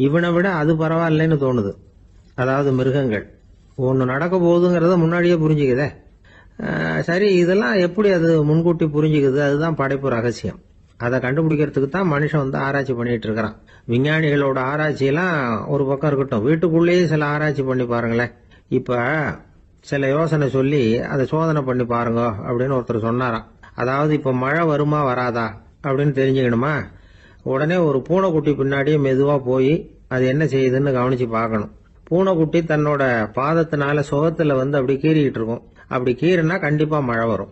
இவனை விட அது பரவாயில்லைன்னு தோணுது. அதாவது மிருகங்கள் ஒன்னு நடக்க போகுதுங்கிறத முன்னாடியே புரிஞ்சுக்குதே. சரி, இதெல்லாம் எப்படி அது முன்கூட்டி புரிஞ்சுக்குது? அதுதான் படைப்பு ரகசியம். அதை கண்டுபிடிக்கிறதுக்கு தான் மனுஷன் ஆராய்ச்சி பண்ணிட்டு இருக்கிறான். விஞ்ஞானிகளோட ஆராய்ச்சியெல்லாம் ஒரு பக்கம் இருக்கட்டும், வீட்டுக்குள்ளேயே சில ஆராய்ச்சி பண்ணி பாருங்களேன். இப்ப சில யோசனை சொல்லி அதை சோதனை பண்ணி பாருங்க அப்படின்னு ஒருத்தர் சொன்னாராம். அதாவது இப்ப மழை வருமா வராதா அப்படின்னு தெரிஞ்சுக்கணுமா, உடனே ஒரு பூனைக்குட்டி பின்னாடியே மெதுவா போய் அது என்ன செய்யுதுன்னு கவனிச்சு பார்க்கணும். பூனைக்குட்டி தன்னோட பாதத்தினால சுகத்துல அப்படி கீறிக்கிட்டு இருக்கும். அப்படி கீறினா கண்டிப்பா மழை வரும்.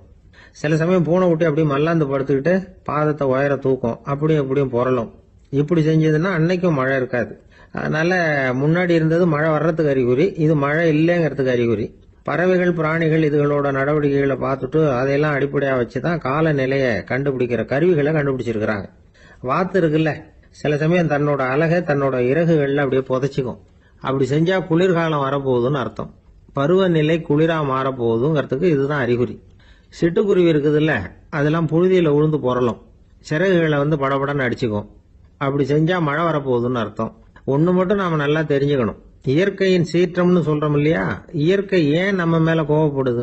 சில சமயம் பூனைக்குட்டி அப்படி மல்லாந்து படுத்துக்கிட்டு பாதத்தை உயர தூக்கும், அப்படியும் அப்படியும் புரளும். இப்படி செஞ்சதுன்னா அன்னைக்கும் மழை இருக்காது. அதனால முன்னாடி இருந்தது மழை வர்றதுக்கு அறிகுறி, இது மழை இல்லைங்கிறதுக்கு அறிகுறி. பறவைகள் பிராணிகள் இதுகளோட நடவடிக்கைகளை பார்த்துட்டு அதையெல்லாம் அடிப்படையா வச்சுதான் காலநிலையை கண்டுபிடிக்கிற கருவிகளை கண்டுபிடிச்சிருக்கிறாங்க. வாத்து இருக்குல்ல, சில சமயம் தன்னோட அழகை தன்னோட இறகுகள்ல அப்படியே புதைச்சிக்கும். அப்படி செஞ்சா குளிர்காலம் வரப்போகுதுன்னு அர்த்தம். பருவநிலை குளிரா மாறப்போகுதுங்கிறதுக்கு இதுதான் அறிகுறி. சிட்டுக்குருவி இருக்குதுல்ல, அதெல்லாம் புழுதியில உழுந்து புரளும், சிறகுகளை படபடன்னு அடிச்சுக்கும். அப்படி செஞ்சா மழை வரப்போகுதுன்னு அர்த்தம். ஒண்ணு மட்டும் நாம நல்லா தெரிஞ்சுக்கணும், இயற்கையின் சீற்றம்னு சொல்றோம் இல்லையா, இயற்கை ஏன் நம்ம மேல கோவப்படுது?